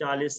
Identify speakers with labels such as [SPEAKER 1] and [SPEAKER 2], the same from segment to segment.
[SPEAKER 1] 40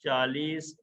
[SPEAKER 1] 40,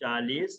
[SPEAKER 1] 40,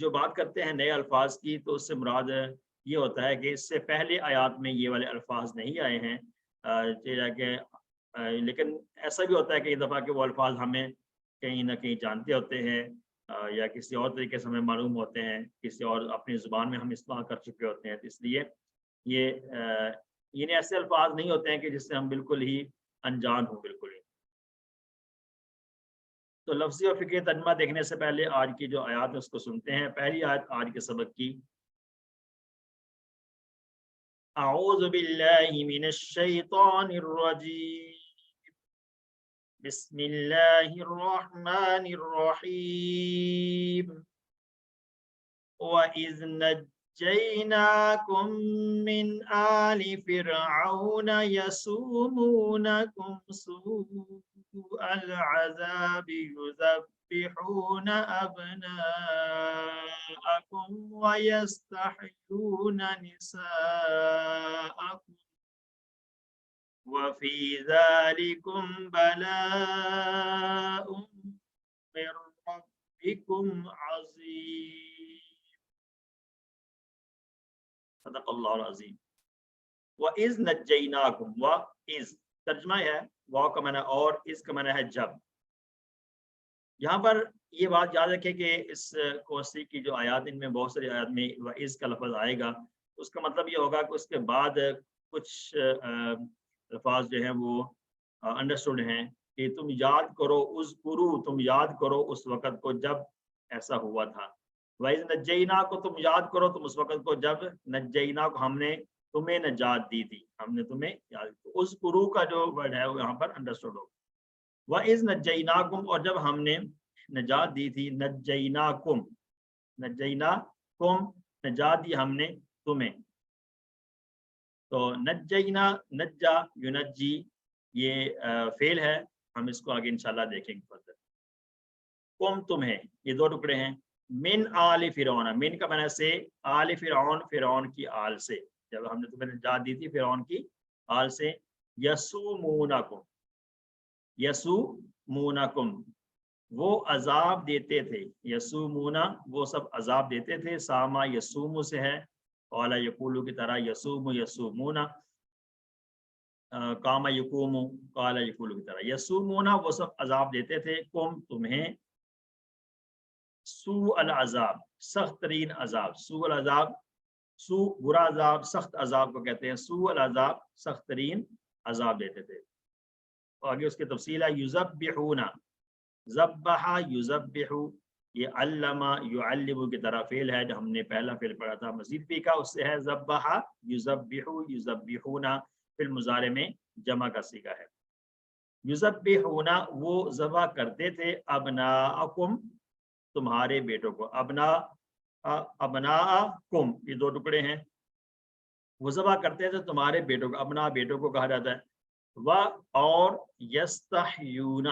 [SPEAKER 1] جو بات کرتے ہیں نئے الفاظ کی تو اس سے مراد یہ ہوتا ہے کہ اس سے پہلے آیات میں یہ والے الفاظ نہیں آئے ہیں کہ لیکن ایسا بھی ہوتا ہے کئی دفعہ کہ وہ الفاظ ہمیں کہیں نہ کہیں جانتے ہوتے ہیں یا کسی اور طریقے سے ہمیں معلوم ہوتے ہیں، کسی اور اپنی زبان میں ہم استعمال کر چکے ہوتے ہیں، تو اس لیے یہ ایسے الفاظ نہیں ہوتے ہیں کہ جس سے ہم بالکل ہی انجان ہوں بالکل ہی۔ تو لفظی اور فقہی ترجمہ دیکھنے سے پہلے آج کی جو آیات ہے اس کو سنتے ہیں۔ پہلی آیت آج کے سبق کی، اعوذ باللہ من الشیطان الرجیم، بسم اللہ الرحمن الرحیم، وَإِذْ نَجَّيْنَاكُمْ مِنْ آلِ فِرْعَوْنَ يَسُومُونَكُمْ سُوءَ الْعَذَابِ يُذَبِّحُونَ أَبْنَاءَكُمْ وَيَسْتَحْيُونَ نِسَاءَكُمْ وَفِي ذَلِكُمْ بَلَاءٌ مِّن رَّبِّكُمْ عَظِيمٌ۔ صدق اللہ العظیم۔ وَإِذْ نَجَّيْنَاكُمْ، وَإِذْ ترجمہ ہے وا کا معنی اور، اس کا معنی ہے جب۔ یہاں پر یہ بات یاد رکھیں کہ اس کوسی کی جو آیات، ان میں بہت ساری آیات میں وَإِذْ کا لفظ آئے گا، اس کا مطلب یہ ہوگا کہ اس کے بعد کچھ الفاظ جو ہیں وہ انڈرسٹوڈ ہیں کہ تم یاد کرو، اذکرو، تم یاد کرو اس وقت کو جب ایسا ہوا تھا۔ وَإِذْ نَجَّيْنَا کو تم یاد کرو، تم اس وقت کو جب نجینا کو ہم نے تمہیں نجات دی تھی، ہم نے تمہیں یاد کی۔ اذکرو کا جو ورڈ ہے وہ یہاں پر انڈرسٹوڈ ہوگا۔ وَإِذْ نَجَّيْنَاكُمْ، اور جب ہم نے نجات دی تھی، نجیناکم، نجیناکم، نجات دی ہم نے تمہیں۔ تو نجینا، نجا، ینجی، یہ فعل ہے، ہم اس کو آگے انشاءاللہ دیکھیں گے فردر۔ کم، تمہیں، یہ دو ٹکڑے ہیں۔ من آل فرعون، من کا معنی سے، آل فرعون، فرعون کی آل سے، جب ہم نے تمہیں نجات دی تھی فرعون کی آل سے۔ یسومونکم، یسومونکم، وہ عذاب دیتے تھے، یسومونا، وہ سب عذاب دیتے تھے۔ ساما یسوم سے ہے، قال یقولو کی طرح، یسوم یسومونا، کام یقوم، قال یقولو کی طرح، یسومونا، وہ سب عذاب دیتے تھے، کم، تمہیں، سوء العذاب، سخت ترین عذاب، سوء العذاب، سوء برا عذاب، سخت عذاب کو کہتے ہیں، سوء العذاب، سخت ترین عذاب دیتے تھے۔ اور آگے اس کی تفصیل ہے، یذبحون، ذبح یذبح، یہ علمہ یعلم کی طرح فعل ہے، جو ہم نے پہلا فعل پڑھا تھا مزید بھی کا، اس سے ہے ذبح یذبح، یذبحون، فی المضارع میں جمع کا صیغہ ہے۔ یذبحون، وہ ذبح کرتے تھے، ابناءکم، تمہارے بیٹوں کو، ابناءکم، یہ دو ٹکڑے ہیں، وہ ذبح کرتے تھے تمہارے بیٹوں کو، ابنا بیٹوں کو کہا جاتا ہے۔ اور یستحیون،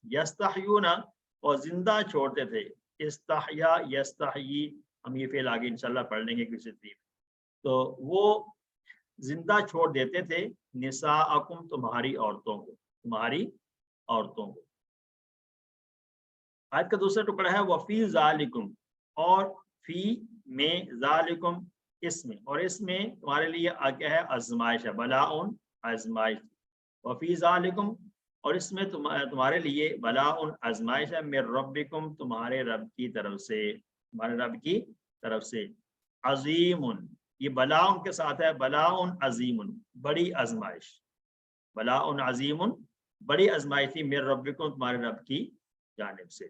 [SPEAKER 1] یستحیون، اور زندہ چھوڑتے تھے، استحیا یستحیی، ہم یہ فعل آگے انشاءاللہ پڑھ لیں گے کسی طریقے۔ تو وہ زندہ چھوڑ دیتے تھے، نساءکم، تمہاری عورتوں کو، تمہاری عورتوں کو۔ آیت کا دوسرا ٹکڑا ہے وفی ذالکم، اور فی میں، ذالکم اس میں، اور اس میں تمہارے لیے کیا ہے، آزمائش ہے، بلاء، آزمائش۔ وفی ذالکم، اور اس میں تمہارے لیے بلاء، آزمائش ہے، من ربکم، تمہارے رب کی طرف سے، تمہارے رب کی طرف سے، عظیم، یہ بلاء کے ساتھ ہے، بلاء عظیم، بڑی آزمائش، بلاء عظیم، بڑی آزمائش تھی، من ربکم، تمہارے رب کی جانب سے۔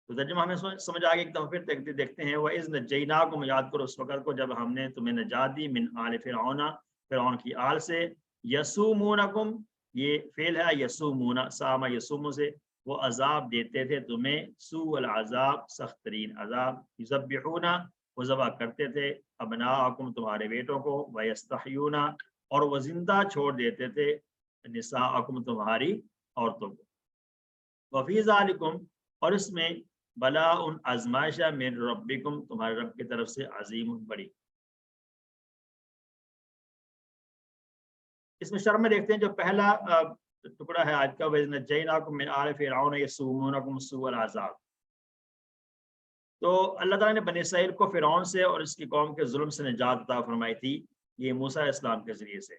[SPEAKER 1] تو ترجمہ ہمیں سمجھ آگے ایک دفعہ پھر دیکھتے ہیں، وَإِذْ نَجَّيْنَاكُمْ، یاد کرو اس وقت کو جب ہم نے تمہیں نجات دی، من آل فرعون، فرعون کی آل سے، یسومونکم، یہ فعل ہے، یسومون، ساما یسوم سے، وہ عذاب دیتے تھے تمہیں، سوء العذاب، سخت ترین عذاب، یذبحون، وہ ذبح کرتے تھے، ابناءکم، تمہارے بیٹوں کو، ویستحیون، اور وہ زندہ چھوڑ دیتے تھے، نساءکم، تمہاری عورتوں کو۔ وفی ذالکم، اور اس میں بلاء، آزمائش ہے، من ربکم، تمہارے رب کی طرف سے، عظیم، بڑی۔ اس میں شرح میں دیکھتے ہیں جو پہلا ٹکڑا ہے آج کا، وَإِذْ نَجَّيْنَاكُمْ مِنْ آلِ فِرْعَوْنَ يَسُومُونَكُمْ سُوءَ الْعَذَابِ، تو اللہ تعالیٰ نے بنی اسرائیل کو فرعون سے اور اس کی قوم کے ظلم سے نجات عطا فرمائی تھی، یہ موسیٰ علیہ السلام کے ذریعے سے۔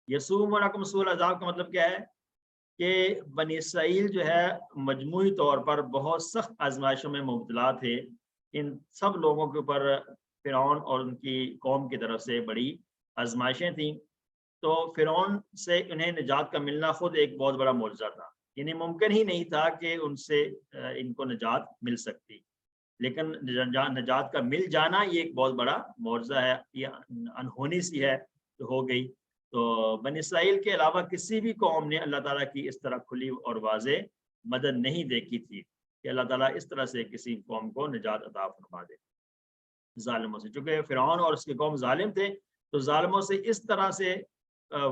[SPEAKER 1] یسومونکم سوء العذاب کا مطلب کیا ہے کہ بنی اسرائیل جو ہے مجموعی طور پر بہت سخت آزمائشوں میں مبتلا تھے، ان سب لوگوں کے اوپر فرعون اور ان کی قوم کی طرف سے بڑی آزمائشیں تھیں، تو فرعون سے انہیں نجات کا ملنا خود ایک بہت بڑا معجزہ تھا، یعنی ممکن ہی نہیں تھا کہ ان سے ان کو نجات مل سکتی، لیکن نجات کا مل جانا یہ ایک بہت بڑا معجزہ ہے، یہ انہونی سی ہے تو ہو گئی۔ تو بنی اسرائیل کے علاوہ کسی بھی قوم نے اللہ تعالیٰ کی اس طرح کھلی اور واضح مدد نہیں دیکھی تھی کہ اللہ تعالیٰ اس طرح سے کسی قوم کو نجات عطا فرما دے ظالموں سے۔ چونکہ فرعون اور اس کی قوم ظالم تھے، تو ظالموں سے اس طرح سے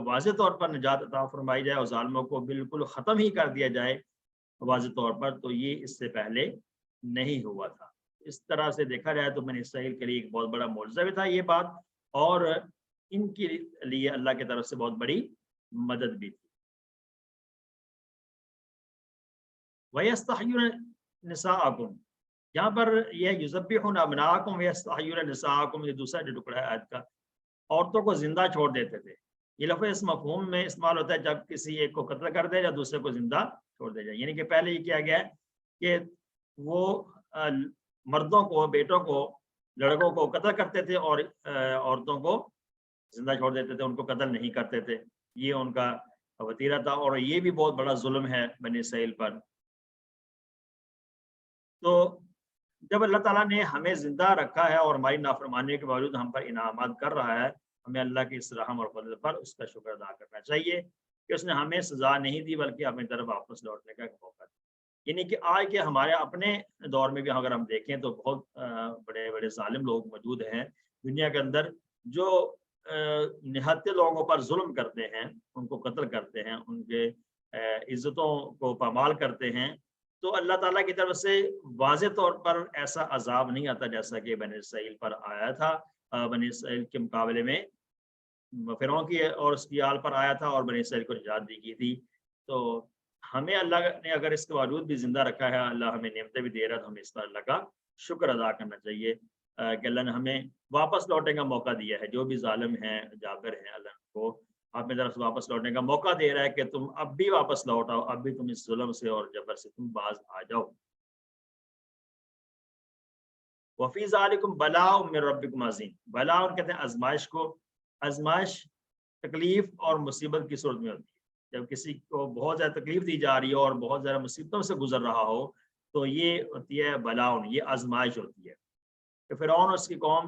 [SPEAKER 1] واضح طور پر نجات عطا فرمائی جائے اور ظالموں کو بالکل ختم ہی کر دیا جائے واضح طور پر، تو یہ اس سے پہلے نہیں ہوا تھا۔ اس طرح سے دیکھا جائے تو بنی اسرائیل کے لیے ایک بہت بڑا معجزہ بھی تھا یہ بات، اور ان کے لیے اللہ کی طرف سے بہت بڑی مدد بھی تھی۔ وَيَسْتَحْيُونَ نِسَاءَكُمْ، یہاں پر یہ یُذَبِّحُونَ أَبْنَاءَكُمْ وَيَسْتَحْيُونَ نِسَاءَكُمْ، یہ دوسرا جو ٹکڑا ہے آیت کا، عورتوں کو زندہ چھوڑ دیتے تھے۔ یہ لفظ اس مفہوم میں استعمال ہوتا ہے جب کسی ایک کو قتل کر دے یا دوسرے کو زندہ چھوڑ دے جائے، یعنی کہ پہلے یہ کیا گیا ہے کہ وہ مردوں کو، بیٹوں کو، لڑکوں کو قتل کرتے تھے اور عورتوں کو زندہ چھوڑ دیتے تھے، ان کو قتل نہیں کرتے تھے، یہ ان کا وتیرہ تھا، اور یہ بھی بہت بڑا ظلم ہے بنی اسرائیل پر۔ تو جب اللہ تعالیٰ نے ہمیں زندہ رکھا ہے اور ہماری نافرمانی کے باوجود ہم پر انعامات کر رہا ہے، ہمیں اللہ کی اس رحم اور فضل پر اس کا شکر ادا کرنا چاہیے کہ اس نے ہمیں سزا نہیں دی بلکہ اپنی طرف واپس لوٹنے کا ایک موقع دیا۔ یعنی کہ آج کے ہمارے اپنے دور میں بھی اگر ہم دیکھیں تو بہت بڑے بڑے ظالم لوگ موجود ہیں دنیا کے اندر، جو نہتے لوگوں پر ظلم کرتے ہیں، ان کو قتل کرتے ہیں، ان کے عزتوں کو پامال کرتے ہیں۔ تو اللہ تعالیٰ کی طرف سے واضح طور پر ایسا عذاب نہیں آتا جیسا کہ بنی اسرائیل پر آیا تھا۔ بنی اسرائیل کے مقابلے میں فرعون کی اور اس کی آل پر آیا تھا اور بنی اسرائیل کو نجات دی گئی تھی۔ تو ہمیں اللہ نے اگر اس کے باوجود بھی زندہ رکھا ہے، اللہ ہمیں نعمتیں بھی دے رہا ہے، تو ہمیں اس پر اللہ کا شکر ادا کرنا چاہیے کہ اللہ نے ہمیں واپس لوٹنے کا موقع دیا ہے۔ جو بھی ظالم ہیں، جابر ہیں، اللہ کو اپنی طرف سے واپس لوٹنے کا موقع دے رہا ہے کہ تم اب بھی واپس لوٹ آؤ، اب بھی تم اس ظلم سے اور جبر سے تم باز آ جاؤ۔ وفی ذالکم بلاء من ربکم عظیم، بلاء کہتے ہیں آزمائش کو۔ آزمائش تکلیف اور مصیبت کی صورت میں ہوتی ہے، جب کسی کو بہت زیادہ تکلیف دی جا رہی ہو اور بہت زیادہ مصیبتوں سے گزر رہا ہو تو یہ ہوتی ہے بلاء، یہ آزمائش ہوتی ہے۔ کہ فرعون اور اس کی قوم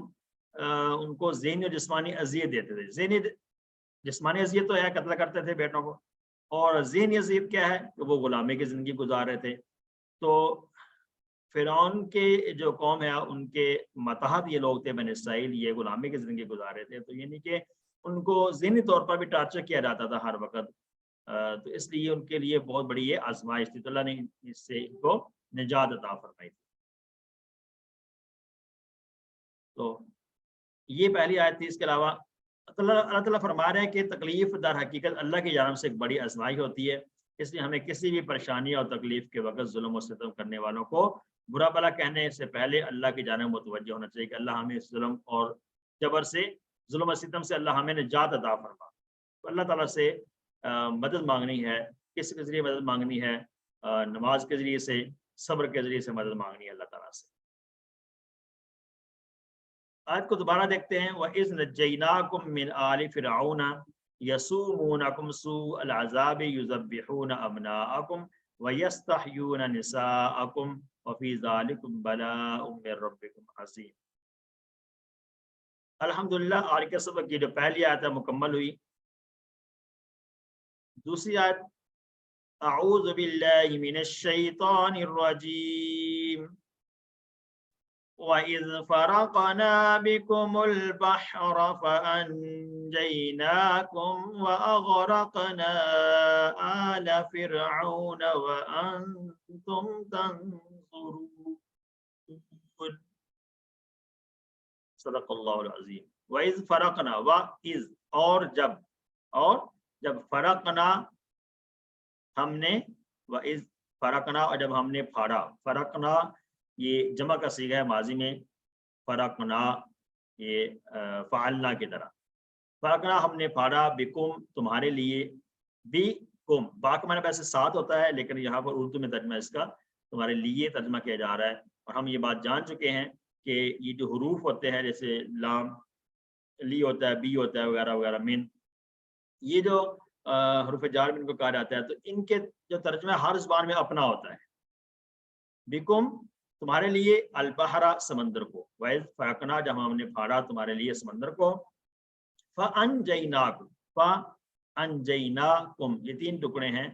[SPEAKER 1] ان کو ذہنی اور جسمانی اذیت دیتے تھے۔ ذہنی جسمانی اذیت تو ہے، قتل کرتے تھے بیٹوں کو، اور ذہنی اذیت کیا ہے کہ وہ غلامی کی زندگی گزار رہے تھے۔ تو فرعون کے جو قوم ہے ان کے ماتحت یہ لوگ تھے بنی اسرائیل، یہ غلامی کی زندگی گزار رہے تھے، تو یعنی کہ ان کو ذہنی طور پر بھی ٹارچر کیا جاتا تھا ہر وقت، تو اس لیے ان کے لیے بہت بڑی یہ آزمائش تھی، تو اللہ نے اس سے ان کو نجات عطا فرمائی تھی۔ تو یہ پہلی آیت تھی۔ اس کے علاوہ اللہ تعالیٰ فرما رہے ہیں کہ تکلیف در حقیقت اللہ کی جانب سے ایک بڑی آزمائش ہوتی ہے، اس لیے ہمیں کسی بھی پریشانی اور تکلیف کے وقت ظلم و ستم کرنے والوں کو برا بھلا کہنے سے پہلے اللہ کی جانب متوجہ ہونا چاہیے کہ اللہ ہمیں اس ظلم اور جبر سے، ظلم و ستم سے اللہ ہمیں نجات عطا فرما۔ تو اللہ تعالیٰ سے مدد مانگنی ہے، کس کے ذریعے مدد مانگنی ہے؟ نماز کے ذریعے سے، صبر کے ذریعے سے مدد مانگنی ہے اللہ تعالیٰ سے۔ آیت کو دوبارہ دیکھتے ہیں۔ وَإِذْ نَجَّيْنَاكُمْ مِنْ آلِ فِرْعَوْنَ يَسُومُونَكُمْ سُوءَ الْعَذَابِ يُذَبِّحُونَ أَبْنَاءَكُمْ وَيَسْتَحْيُونَ نِسَاءَكُمْ وَفِي ذَلِكُمْ بَلَاءٌ مِّن رَّبِّكُمْ عَظِيمٌ۔ الحمدللہ آج کے سبق کی جو پہلی آیت ہے مکمل ہوئی۔ دوسری آیت، اعوذ باللہ من الشیطان الرجیم وَإِذْ فَرَقْنَا بِكُمُ الْبَحْرَ فَأَنْجَيْنَاكُمْ وَأَغْرَقْنَا آلَ فِرْعَوْنَ وَأَنْتُمْ تَنْظُرُونَ۔ صدق اللہ العظیم۔ وَإِذْ فَرَقْنَا، وَإِذْ اور جب فرقنا ہم نے، وَإِذْ فرقنا اور جب ہم نے پھاڑا، فرقنا یہ جمع کا صیغہ ہے ماضی میں، فرقنا یہ فعلنا کی طرح، فرقنا ہم نے پھاڑا، بکم تمہارے لیے، بکم با کا معنی ویسے ساتھ ہوتا ہے، لیکن یہاں پر اردو میں ترجمہ اس کا تمہارے لیے ترجمہ کیا جا رہا ہے، اور ہم یہ بات جان چکے ہیں کہ یہ جو حروف ہوتے ہیں جیسے لام، لی ہوتا ہے، بی ہوتا ہے وغیرہ وغیرہ، من، یہ جو حروف جار میں ان کو کہا جاتا ہے، تو ان کے جو ترجمہ ہر زبان میں اپنا ہوتا ہے۔ بکم تمہارے لیے، البحرا سمندر کو، وَإِذْ فَرَقْنَا جب ہم نے پھاڑا تمہارے لیے سمندر کو، فَأَنْجَيْنَاكُمْ فَأَنْجَيْنَاكُمْ یہ تین ٹکڑے ہیں،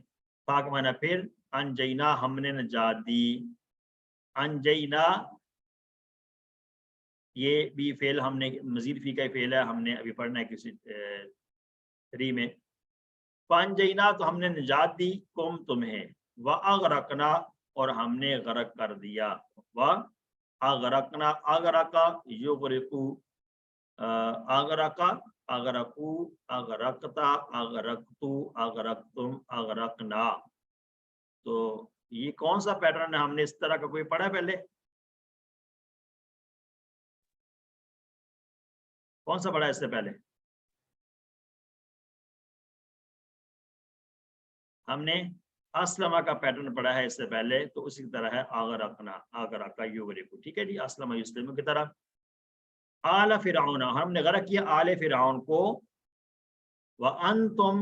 [SPEAKER 1] فا کا معنی پھر، انجینا ہم نے نجات دی، انجینا یہ بھی فعل ہم نے مزید فی کا فعل ہے، ہم نے ابھی پڑھنا ہے کسی 3 میں، فانجینا تو ہم نے نجات دی، کم تمہیں، واغرقنا اور ہم نے غرق کر دیا، واغرقنا اغرقا یغرقو، اغرقا اغرقو اغرقتا اغرقتو اغرقتم اغرقنا، تو یہ کون سا پیٹرن ہے؟ ہم نے اس طرح کا کوئی پڑھا پہلے؟ کون سا پڑھا اس سے پہلے؟ ہم نے اسلمہ کا پیٹرن پڑھا ہے اس سے پہلے، تو اسی کی طرح ہے اغرقنا اغرقا یغرقو، ٹھیک ہے جی، اسلم یسلم کی طرح۔ آل فرعون ہم نے غرق کیا آل فرعون کو، وانتم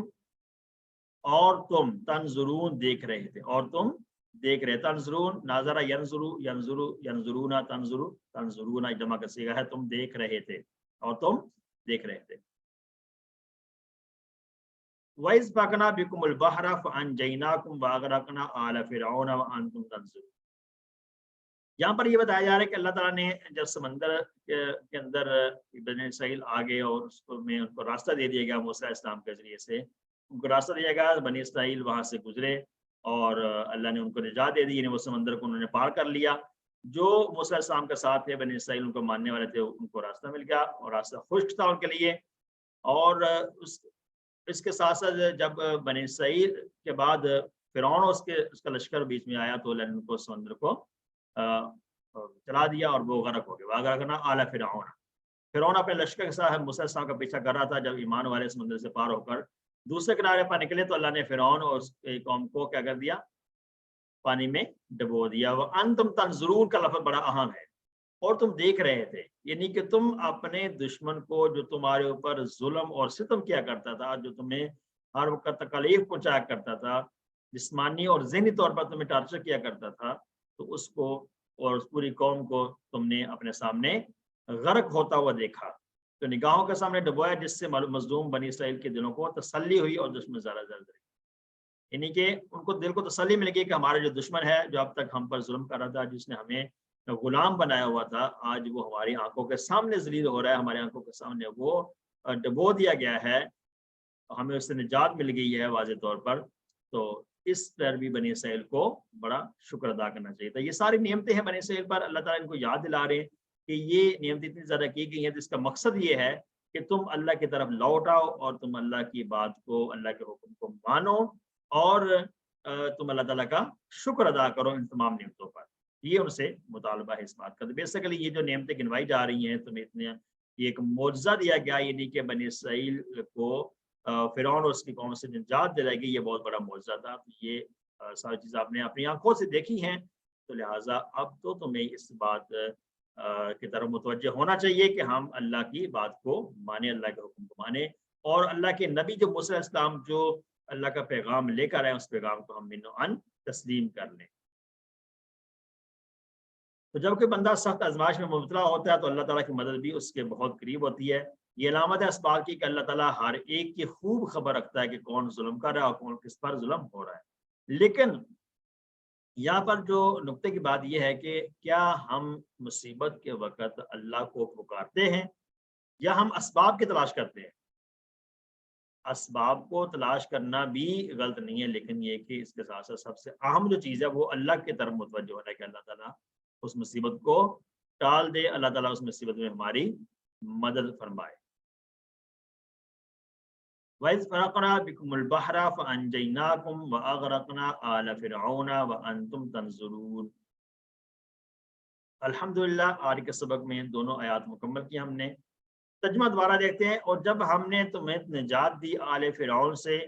[SPEAKER 1] اور تم، تنظرون دیکھ رہے تھے، اور تم دیکھ رہے، تنظرون ناظرہ ینظرو ینظرو ینظرونا تنظرو تنظرونا جمع کا صیغہ ہے، تم دیکھ رہے تھے اور تم دیکھ رہے تھے۔ وَإِذْ فَرَقْنَا بِكُمُ الْبَحْرَ فَأَنْجَيْنَاكُمْ وَأَغْرَقْنَا آلَ فِرْعَوْنَ وَأَنْتُمْ تَنظُرُونَ۔ یہاں پر یہ بتایا جا رہا ہے کہ اللہ تعالیٰ نے جب سمندر کے اندر بنی اسرائیل آگے اور اس میں ان کو راستہ دے دیا گیا موسیٰ السلام کے ذریعے سے، ان کو راستہ دیا گیا، بنی اسرائیل وہاں سے گزرے اور اللہ نے ان کو نجات دے دی، یعنی وہ سمندر کو انہوں نے پار کر لیا۔ جو موسیٰ السلام کے ساتھ تھے بنی اسرائیل ان کو ماننے والے تھے، ان کو راستہ مل گیا اور راستہ خشک تھا ان کے لیے۔ اور اس کے ساتھ ساتھ جب بنی اسرائیل کے بعد فرعون اور اس کا لشکر بیچ میں آیا تو اللہ نے ان کو سمندر کو چلا دیا اور وہ غرق ہو گئے، وَأَغْرَقْنَا آلَ فِرْعَوْنَ۔ فرعون اپنے لشکر کے ساتھ موسیٰ السلام کا پیچھا کر رہا تھا، جب ایمان والے سمندر سے پار ہو کر دوسرے کنارے پر نکلے تو اللہ نے فرعون اور اس کی قوم کو کیا کر دیا؟ پانی میں ڈبو دیا۔ وَأَنْتُمْ تَنْظُرُونَ کا لفظ بڑا اہم ہے، اور تم دیکھ رہے تھے، یعنی کہ تم اپنے دشمن کو جو تمہارے اوپر ظلم اور ستم کیا کرتا تھا، جو تمہیں ہر وقت تکلیف پہنچایا کرتا تھا، جسمانی اور ذہنی طور پر تمہیں ٹارچر کیا کرتا تھا، تو اس کو اور اس پوری قوم کو تم نے اپنے سامنے غرق ہوتا ہوا دیکھا، تو نگاہوں کے سامنے ڈبویا، جس سے مظلوم بنی اسرائیل کے دلوں کو تسلی ہوئی اور دشمن زیادہ زیادہ، یعنی کہ ان کو دل کو تسلی مل گئی کہ ہمارا جو دشمن ہے، جو اب تک ہم پر ظلم کر رہا تھا، جس نے ہمیں غلام بنایا ہوا تھا، آج وہ ہماری آنکھوں کے سامنے ذلیل ہو رہا ہے، ہماری آنکھوں کے سامنے وہ ڈبو دیا گیا ہے، ہمیں اس سے نجات مل گئی ہے واضح طور پر۔ تو اس پر بھی بنی اسرائیل کو بڑا شکر ادا کرنا چاہیے تھا۔ یہ ساری نعمتیں ہیں بنی اسرائیل پر، اللہ تعالیٰ ان کو یاد دلا رہے ہیں کہ یہ نعمتیں اتنی زیادہ کی گئی ہیں، جس کا مقصد یہ ہے کہ تم اللہ کی طرف لوٹ آؤ اور تم اللہ کی بات کو، اللہ کے حکم کو مانو، اور تم اللہ تعالیٰ کا شکر ادا کرو ان تمام نعمتوں پر۔ یہ ان سے مطالبہ ہے اس بات کا۔ تو بیسیکلی یہ جو نعمتیں گنوائی جا رہی ہیں تمہیں اتنے، یہ ایک معجزہ دیا گیا، یعنی کہ بنی اسرائیل کو فرعون اور اس کی قوم سے نجات دلائی گئی، یہ بہت بڑا معجزہ تھا۔ یہ ساری چیزیں آپ نے اپنی آنکھوں سے دیکھی ہیں، تو لہٰذا اب تو تمہیں اس بات کی طرف متوجہ ہونا چاہیے کہ ہم اللہ کی بات کو مانیں، اللہ کے حکم کو مانیں، اور اللہ کے نبی جو موسیٰ علیہ السلام جو اللہ کا پیغام لے کر آئے، اس پیغام کو ہم من و عن تسلیم کر لیں۔ تو جب کوئی بندہ سخت آزمائش میں مبتلا ہوتا ہے تو اللہ تعالیٰ کی مدد بھی اس کے بہت قریب ہوتی ہے۔ یہ علامت ہے اس بات کی کہ اللہ تعالیٰ ہر ایک کی خوب خبر رکھتا ہے کہ کون ظلم کر رہا ہے اور کون کس پر ظلم ہو رہا ہے۔ لیکن یہاں پر جو نقطے کی بات یہ ہے کہ کیا ہم مصیبت کے وقت اللہ کو پکارتے ہیں یا ہم اسباب کی تلاش کرتے ہیں؟ اسباب کو تلاش کرنا بھی غلط نہیں ہے، لیکن یہ کہ اس کے ساتھ ساتھ سب سے اہم جو چیز ہے وہ اللہ کی طرف متوجہ ہونا ہے کہ اللہ تعالیٰ اس مصیبت کو ٹال دے، اللہ تعالیٰ اس مصیبت میں ہماری مدد فرمائے۔ وَإِذْ فَرَقْنَا بِكُمُ الْبَحْرَ فَأَنْجَيْنَاكُمْ وَأَغْرَقْنَا آلَ فِرْعَوْنَ وَأَنْتُمْ تَنْظُرُونَ۔ الحمدللہ آج کے سبق میں دونوں آیات مکمل کی ہم نے. ترجمہ دوبارہ دیکھتے ہیں. اور جب ہم نے تمہیں نجات دی آل فرعون سے،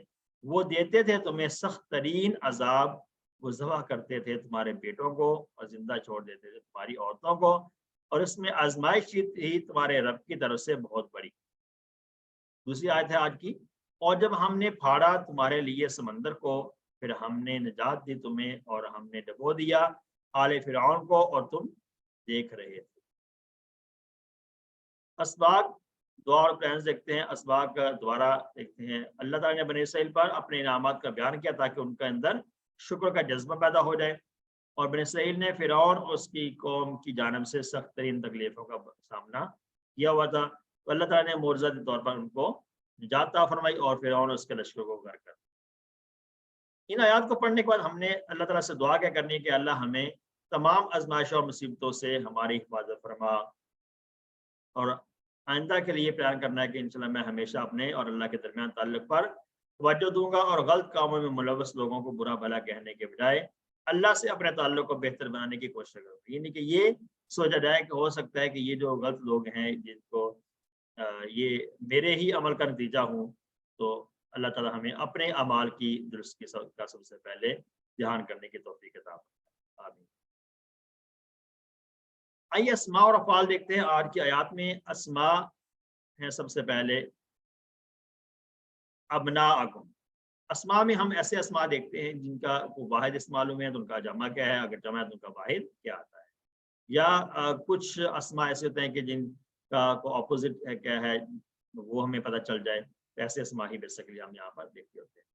[SPEAKER 1] وہ دیتے تھے تمہیں سخت ترین عذاب، وہ ذبح کرتے تھے تمہارے بیٹوں کو اور زندہ چھوڑ دیتے تھے تمہاری عورتوں کو، اور اس میں آزمائش ہی تمہارے رب کی طرف سے بہت بڑی. دوسری آیت ہے آج کی. اور جب ہم نے پھاڑا تمہارے لیے سمندر کو، پھر ہم نے نجات دی تمہیں اور ہم نے ڈبو دیا آل فرعون کو اور تم دیکھ رہے تھے. اسباق دعا اور پلانز دیکھتے ہیں. اسباق کا دوبارہ دیکھتے ہیں. اللہ تعالیٰ نے بنی اسرائیل پر اپنے انعامات کا بیان کیا تاکہ ان کے اندر شکر کا جذبہ پیدا ہو جائے. اور بنی اسرائیل نے فرعون اور اس کی قوم کی جانب سے سخت ترین تکلیفوں کا سامنا کیا ہوا تھا. تو اللہ تعالیٰ نے معجزہ کے طور پر ان کو نجات عطا فرمائی اور فرعون اور اس کے لشکر کو غرق کر. ان آیات کو پڑھنے کے بعد ہم نے اللہ تعالیٰ سے دعا کیا کرنی ہے کہ اللہ ہمیں تمام آزمائشوں اور مصیبتوں سے ہماری حفاظت فرما، اور آئندہ کے لیے پلان کرنا ہے کہ انشاءاللہ میں ہمیشہ اپنے اور اللہ کے درمیان تعلق پر توجہ دوں گا اور غلط کاموں میں ملوث لوگوں کو برا بھلا کہنے کے بجائے اللہ سے اپنے تعلق کو بہتر بنانے کی کوشش کروں گا. یعنی کہ یہ سوچا جائے کہ ہو سکتا ہے کہ یہ جو غلط لوگ ہیں جن کو یہ میرے ہی عمل کا نتیجہ ہوں، تو اللہ تعالیٰ ہمیں اپنے اعمال کی درستی کا سب سے پہلے دھیان کرنے کی توفیق عطا فرمائے. آمین. آئیے اسماء اور افعال دیکھتے ہیں. آج کی آیات میں اسماء ہیں سب سے پہلے ابناءکم. اسماء میں ہم ایسے اسماء دیکھتے ہیں جن کا واحد اسم معلوم ہے تو ان کا جمع کیا ہے، اگر جمع ہے تو ان کا واحد کیا آتا ہے. یا کچھ اسماء ایسے ہوتے ہیں کہ جن کا اپوزٹ ہے کیا ہے وہ ہمیں پتہ چل جائے. ایسے اسماء ہی بیسیکلی ہم یہاں پر دیکھتے ہوتے ہیں.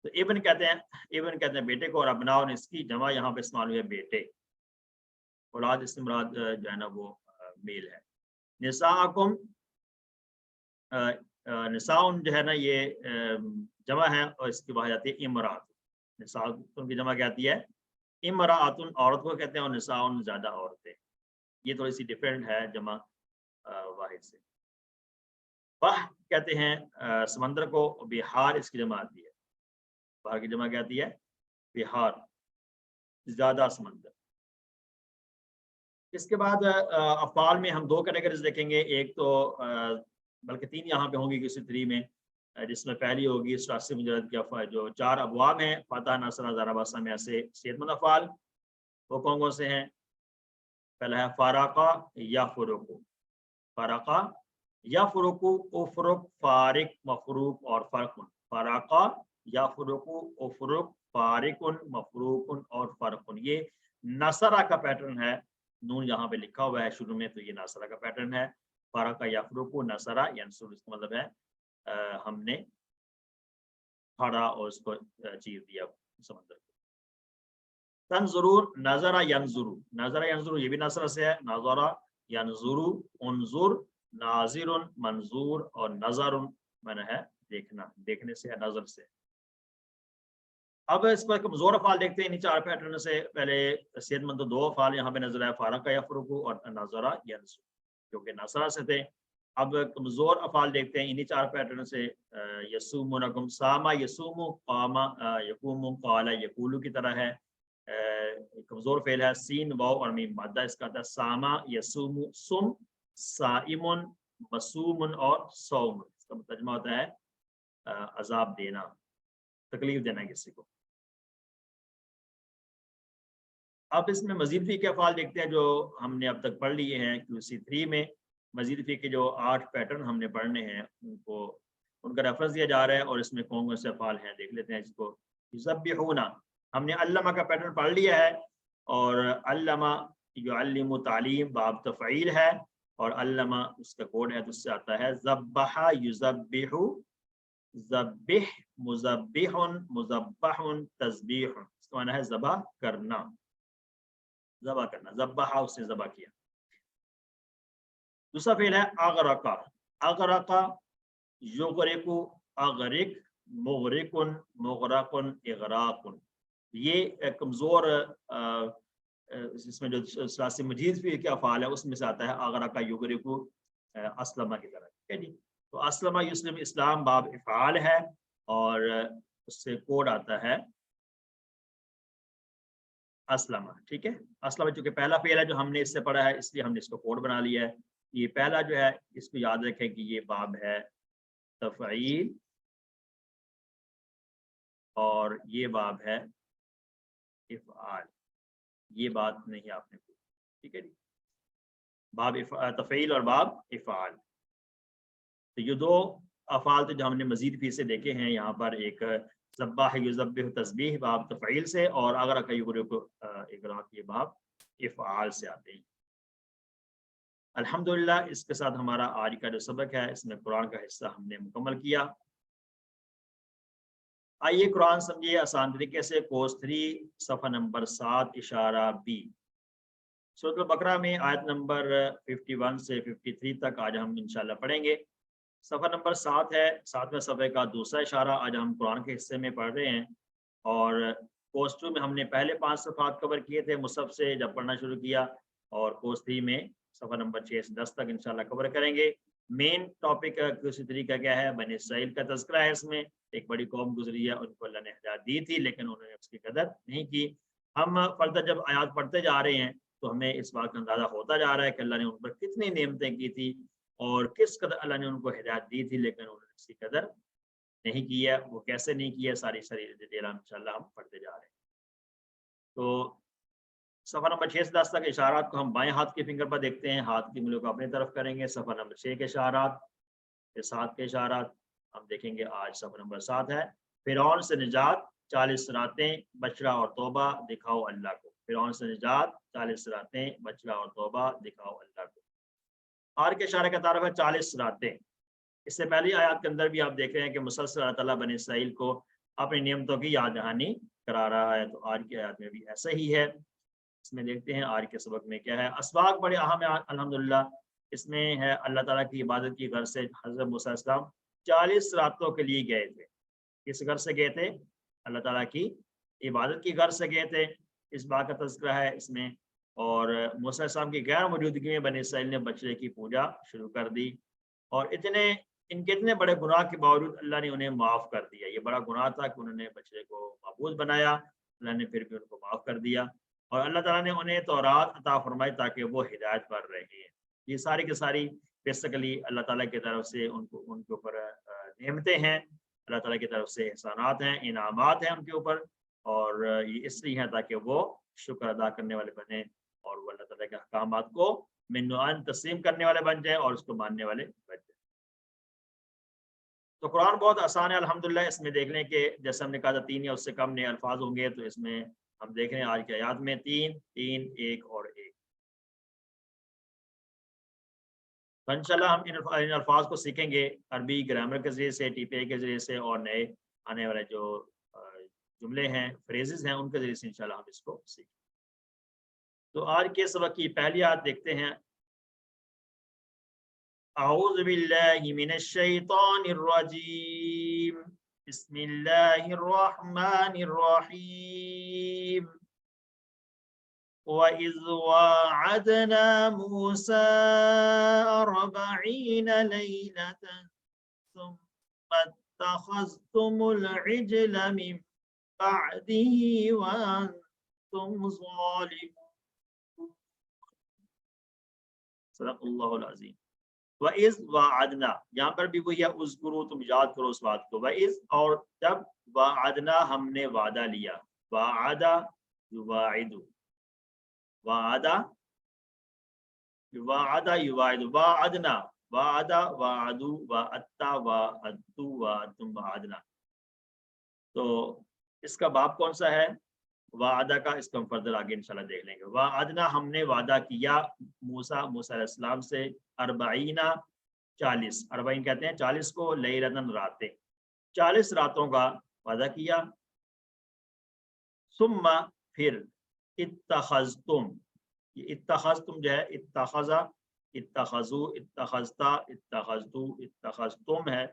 [SPEAKER 1] تو ابن کہتے ہیں بیٹے کو، اور ابناء اور اس کی جمع یہاں پہ استعمال ہوئے بیٹے. اولاد اس سے مراد جو ہے نا وہ میل ہے. نساءکم، نساؤن جو ہے نا یہ جمع ہے اور اس کی واحد آتی ہے امرات. نساؤن کی جمع کیا آتی ہے امراتن، عورت کو کہتے ہیں، اور نساؤن زیادہ عورتیں. یہ تھوڑی سی ڈفرینٹ ہے جمع واحد سے. بحر کہتے ہیں سمندر کو، بحار اس کی جمع آتی ہے. بحر کی جمع کیا آتی ہے بحار، زیادہ سمندر. اس کے بعد افعال میں ہم دو کیٹیگریز دیکھیں گے. ایک تو بلکہ تین یہاں پہ ہوں گی کسی 3 میں، جس میں پہلی ہوگی 87 مجرد کے افعال جو 4 ابواب ہیں، فتح، نصر، ضرب، سم، ایسے صحت مند افعال. وہ کون کون سے ہیں؟ پہلا ہے فارقہ یا فرقو. فارقہ یا فرقو، افرق، فارق، مفروق اور فرقن. فارقہ یا فرقو، افرق، فارقن، مفروقن اور فرقن. یہ نصرہ کا پیٹرن ہے. نون یہاں پہ لکھا ہوا ہے شروع میں، تو یہ نصرہ کا پیٹرن ہے. فارقہ یفرقو، نصرہ ینصر. اس کا مطلب ہے ہم نے پھاڑا اور اس کو چیر دیا سمندر کو. تنظرون، نظرہ ینظرو. نظرہ ینظرو یہ بھی نصرہ سے ہے. نظرہ ینظرو، انظر، ناظر، منظور اور نظر میں ہے دیکھنا، دیکھنے سے ہے، نظر سے. اب اس پر کمزور افعال دیکھتے ہیں انہی 4 پیٹرن سے. پہلے صحت مند 2 افعال یہاں پہ نظر آئے، فارقہ یفرقو اور نظرہ ینظر، جو کہ نصرہ سے تھے. اب کمزور افعال دیکھتے ہیں انہی 4 پیٹرن سے. یسومونکم، ساما یسوم، قاما یقوم، قال یقولو کی طرح ہے. کمزور فعل ہے. سین، واو اور میم مادہ اس کا آتا ہے. ساما یسوم، سم، صائمن، مسومن اور صوم. اس کا ترجمہ ہوتا ہے عذاب دینا، تکلیف دینا کسی کو. اب اس میں مزید فی کے افعال دیکھتے ہیں جو ہم نے اب تک پڑھ لیے ہیں QC3 میں. مزید فی کے جو 8 پیٹرن ہم نے پڑھنے ہیں ان کا ریفرنس دیا جا رہا ہے، اور اس میں کون کون سے افعال ہیں دیکھ لیتے ہیں. اس کو یسبحون، ہم نے علمہ کا پیٹرن پڑھ لیا ہے، اور علمہ یعلم تعلیم باب تفعیل ہے، اور علمہ اس کا کوڈ ہے تو اس سے آتا ہے ذبح یذبح، ذبح، مذبح، مذبح، تذبیح. اس کا معنی ہے ذبح کرنا، ذبح کرنا. ذبح اس نے ذبح کیا. دوسرا فعل ہے اغرق. اغرق یغرق، اغرق، مغرق، مغرق، اغراق. یہ کمزور اس میں جو ثلاثی مجید فعل کے افعال ہے اس میں سے آتا ہے اغرق یغرق اسلمہ کی طرح. ٹھیک ہے جی. تو اسلمہ یسلم اسلام باب افعال ہے، اور اس سے کوڈ آتا ہے اسلم، ٹھیک ہے. اسلم چونکہ پہلا فعل ہے جو ہم نے اس سے پڑھا ہے، اس لیے ہم نے اس کو کوڈ بنا لیا ہے. یہ پہلا جو ہے اس کو یاد رکھیں کہ یہ باب ہے تفعیل اور یہ باب ہے افعال. یہ بات نہیں آپ نے پوچھی، ٹھیک ہے جی. باب تفعیل اور باب افعال، تو یہ دو افعال تو جو ہم نے مزید فی سے دیکھے ہیں یہاں پر، ایک ذبح یذبح تسبیح باب تفعیل سے، اور اگر اغراق یہ باب افعال سے آتے ہیں. الحمدللہ اس کے ساتھ ہمارا آج کا جو سبق ہے اس میں قرآن کا حصہ ہم نے مکمل کیا. آئیے قرآن سمجھیے آسان طریقے سے. کورس 3 صفحہ نمبر 7 اشارہ بی، سورۃ البقرہ میں آیت نمبر 51 سے 53 تک آج ہم انشاءاللہ پڑھیں گے. صفحہ نمبر 7 ہے، 7ویں صفحے کا دوسرا اشارہ آج ہم قرآن کے حصے میں پڑھ رہے ہیں. اور کورس 2 میں ہم نے پہلے 5 صفحات کور کیے تھے مصحف سے جب پڑھنا شروع کیا، اور کورس 3 میں صفحہ نمبر 6 سے 10 تک انشاءاللہ کور کریں گے. مین ٹاپک کسی طریقہ کیا ہے، بنی اسرائیل کا تذکرہ ہے. اس میں ایک بڑی قوم گزری ہے، ان کو اللہ نے ہدایت دی تھی لیکن انہوں نے اس کی قدر نہیں کی. ہم فردہ جب آیات پڑھتے جا رہے ہیں تو ہمیں اس بات کا اندازہ ہوتا جا رہا ہے کہ اللہ نے ان پر کتنی نعمتیں کی تھی اور کس قدر اللہ نے ان کو ہدایت دی تھی، لیکن انہوں نے اس کی قدر نہیں کی ہے. وہ کیسے نہیں کی ہے ساری ڈیٹیل انشاءاللہ ہم پڑھتے جا رہے ہیں. تو صفحہ نمبر 6 سے 10 تک اشارات کو ہم بائیں ہاتھ کے فنگر پر دیکھتے ہیں، ہاتھ کی انگلیوں کو اپنی طرف کریں گے. صفحہ نمبر 6 کے اشارات، 7 کے اشارات ہم دیکھیں گے. آج صفحہ نمبر 7 ہے فرعون سے نجات، 40 راتیں، بچڑا اور توبہ، دکھاؤ اللہ کو. فرعون سے نجات، 40 راتیں، بچڑا اور توبہ، دکھاؤ اللہ کو. آر کے اشارے کا تعارف ہے 40 راتیں. اس سے پہلی آیات کے اندر بھی آپ دیکھ رہے ہیں کہ مسلسل اللہ تعالیٰ بنی اسرائیل کو اپنی نعمتوں کی یاد دہانی کرا رہا ہے. تو آج کی آیات میں بھی ایسا ہی ہے. اس میں دیکھتے ہیں آج کے سبق میں کیا ہے. اسباق بڑے اہم ہیں الحمدللہ. اس میں ہے اللہ تعالیٰ کی عبادت کی غرض سے حضرت موسیٰ علیہ السلام 40 راتوں کے لیے گئے تھے. کس غرض سے گئے تھے؟ اللہ تعالیٰ کی عبادت کی غرض سے گئے تھے. اس بات کا تذکرہ ہے اس میں. اور موسیٰ علیہ السلام کی غیر موجودگی میں بنی اسرائیل نے بچڑے کی پوجا شروع کر دی، اور ان کے اتنے بڑے گناہ کے باوجود اللہ نے انہیں معاف کر دیا. یہ بڑا گناہ تھا کہ انہوں نے بچڑے کو معبود بنایا، اللہ نے پھر بھی ان کو معاف کر دیا. اور اللہ تعالیٰ نے انہیں تورات عطا فرمائی تاکہ وہ ہدایت پر رہے ہیں. یہ ساری کی ساری بیسیکلی اللہ تعالیٰ کی طرف سے ان کے اوپر نعمتیں ہیں، اللہ تعالیٰ کی طرف سے احسانات ہیں، انعامات ہیں ان کے اوپر. اور یہ اس لیے ہے تاکہ وہ شکر ادا کرنے والے بنیں اور وہ اللہ تعالیٰ کے احکامات کو منوعاً تسلیم کرنے والے بن جائیں اور اس کو ماننے والے بن جائیں. تو قرآن بہت آسان ہے الحمدللہ. اس میں دیکھ لیں کہ جیسے ہم نے کہا تھا 3 یا اس سے کم نئے الفاظ ہوں گے، تو اس میں ہم دیکھ رہے ہیں آج کی آیات میں 3 3 1 اور 1. تو انشاءاللہ ہم ان الفاظ کو سیکھیں گے عربی گرامر کے ذریعے سے، ٹی پی اے کے ذریعے سے، اور نئے آنے والے جو جملے ہیں، فریزز ہیں، ان کے ذریعے سے انشاءاللہ ہم اس کو سیکھیں. تو آج کے سبق کی پہلی آیت دیکھتے ہیں. اعوذ باللہ من الشیطان الرجیم، بسم اللہ الرحمن الرحیم. وَإِذْ وَاعَدْنَا مُوسَىٰ 40 لَيْلَةً ثُمَّ اتَّخَذْتُمُ الْعِجْلَ مِن بَعْدِهِ وَأَنْتُمْ ظَالِمُونَ. صدق اللہ العظیم. وَإِذْ وَاعَدْنَا، یہاں پر بھی وہی ہے اذکروا، تم یاد کرو اس بات کو. وَإِذْ، اور جب، وَاعَدْنَا ہم نے وعدہ لیا. وَاعَدَ یواعد، وعدہ وعدہ یواعد، وعدنا، وعدہ وعدو وعدتا وعدتو وعدتم وعدنا. تو اس کا باب کون سا ہے؟ وعدہ کا. اس کو ہم فردر آگے انشاءاللہ دیکھ لیں گے. وعدنا، ہم نے وعدہ کیا موسیٰ علیہ السلام سے 40 40 کہتے ہیں 40 کو، لیلتن راتیں، 40 راتوں کا وعدہ کیا. ثم، پھر، اتخذتم، یہ اتخذتم جو ہے اتخذا، اتخذو، اتخذتا، اتخذتو، اتخذتم ہے.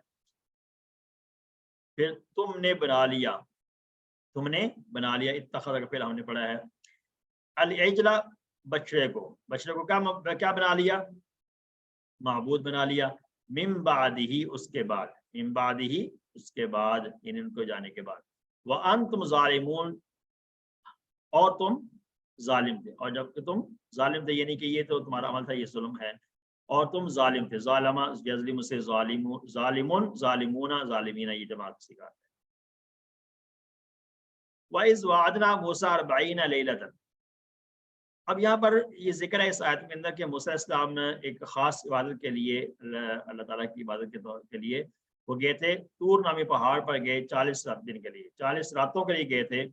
[SPEAKER 1] پھر تم نے بنا لیا، تم نے بنا لیا. اتخذ کا پھر ہم نے پڑھا ہے العجلہ، بچڑے کو. بچڑے کو کیا بنا لیا؟ معبود بنا لیا. من بعدہ، اس کے بعد، من بعدہ، اس کے بعد، ان کو جانے کے بعد. وانتم ظالمون، اور تم ظالم تھے، اور جب کہ تم ظالم تھے، یعنی کہ یہ تو تمہارا عمل تھا، یہ ظلم ہے، اور تم ظالم تھے. ظالمہ یظلم سے ظالمون ظالمون ظالمین، یہ جماعت سکھا ہے. وَإِذْ وَعَدْنَا مُوسَىٰ 40 لَيْلَةً. اب یہاں پر یہ ذکر ہے اس آیت کے اندر کہ موسیٰ علیہ السلام نے ایک خاص عبادت کے لیے، اللہ تعالیٰ کی عبادت کے لیے وہ گئے تھے، طور نامی پہاڑ پر گئے 40 دن کے لیے، 40 راتوں کے لیے گئے تھے.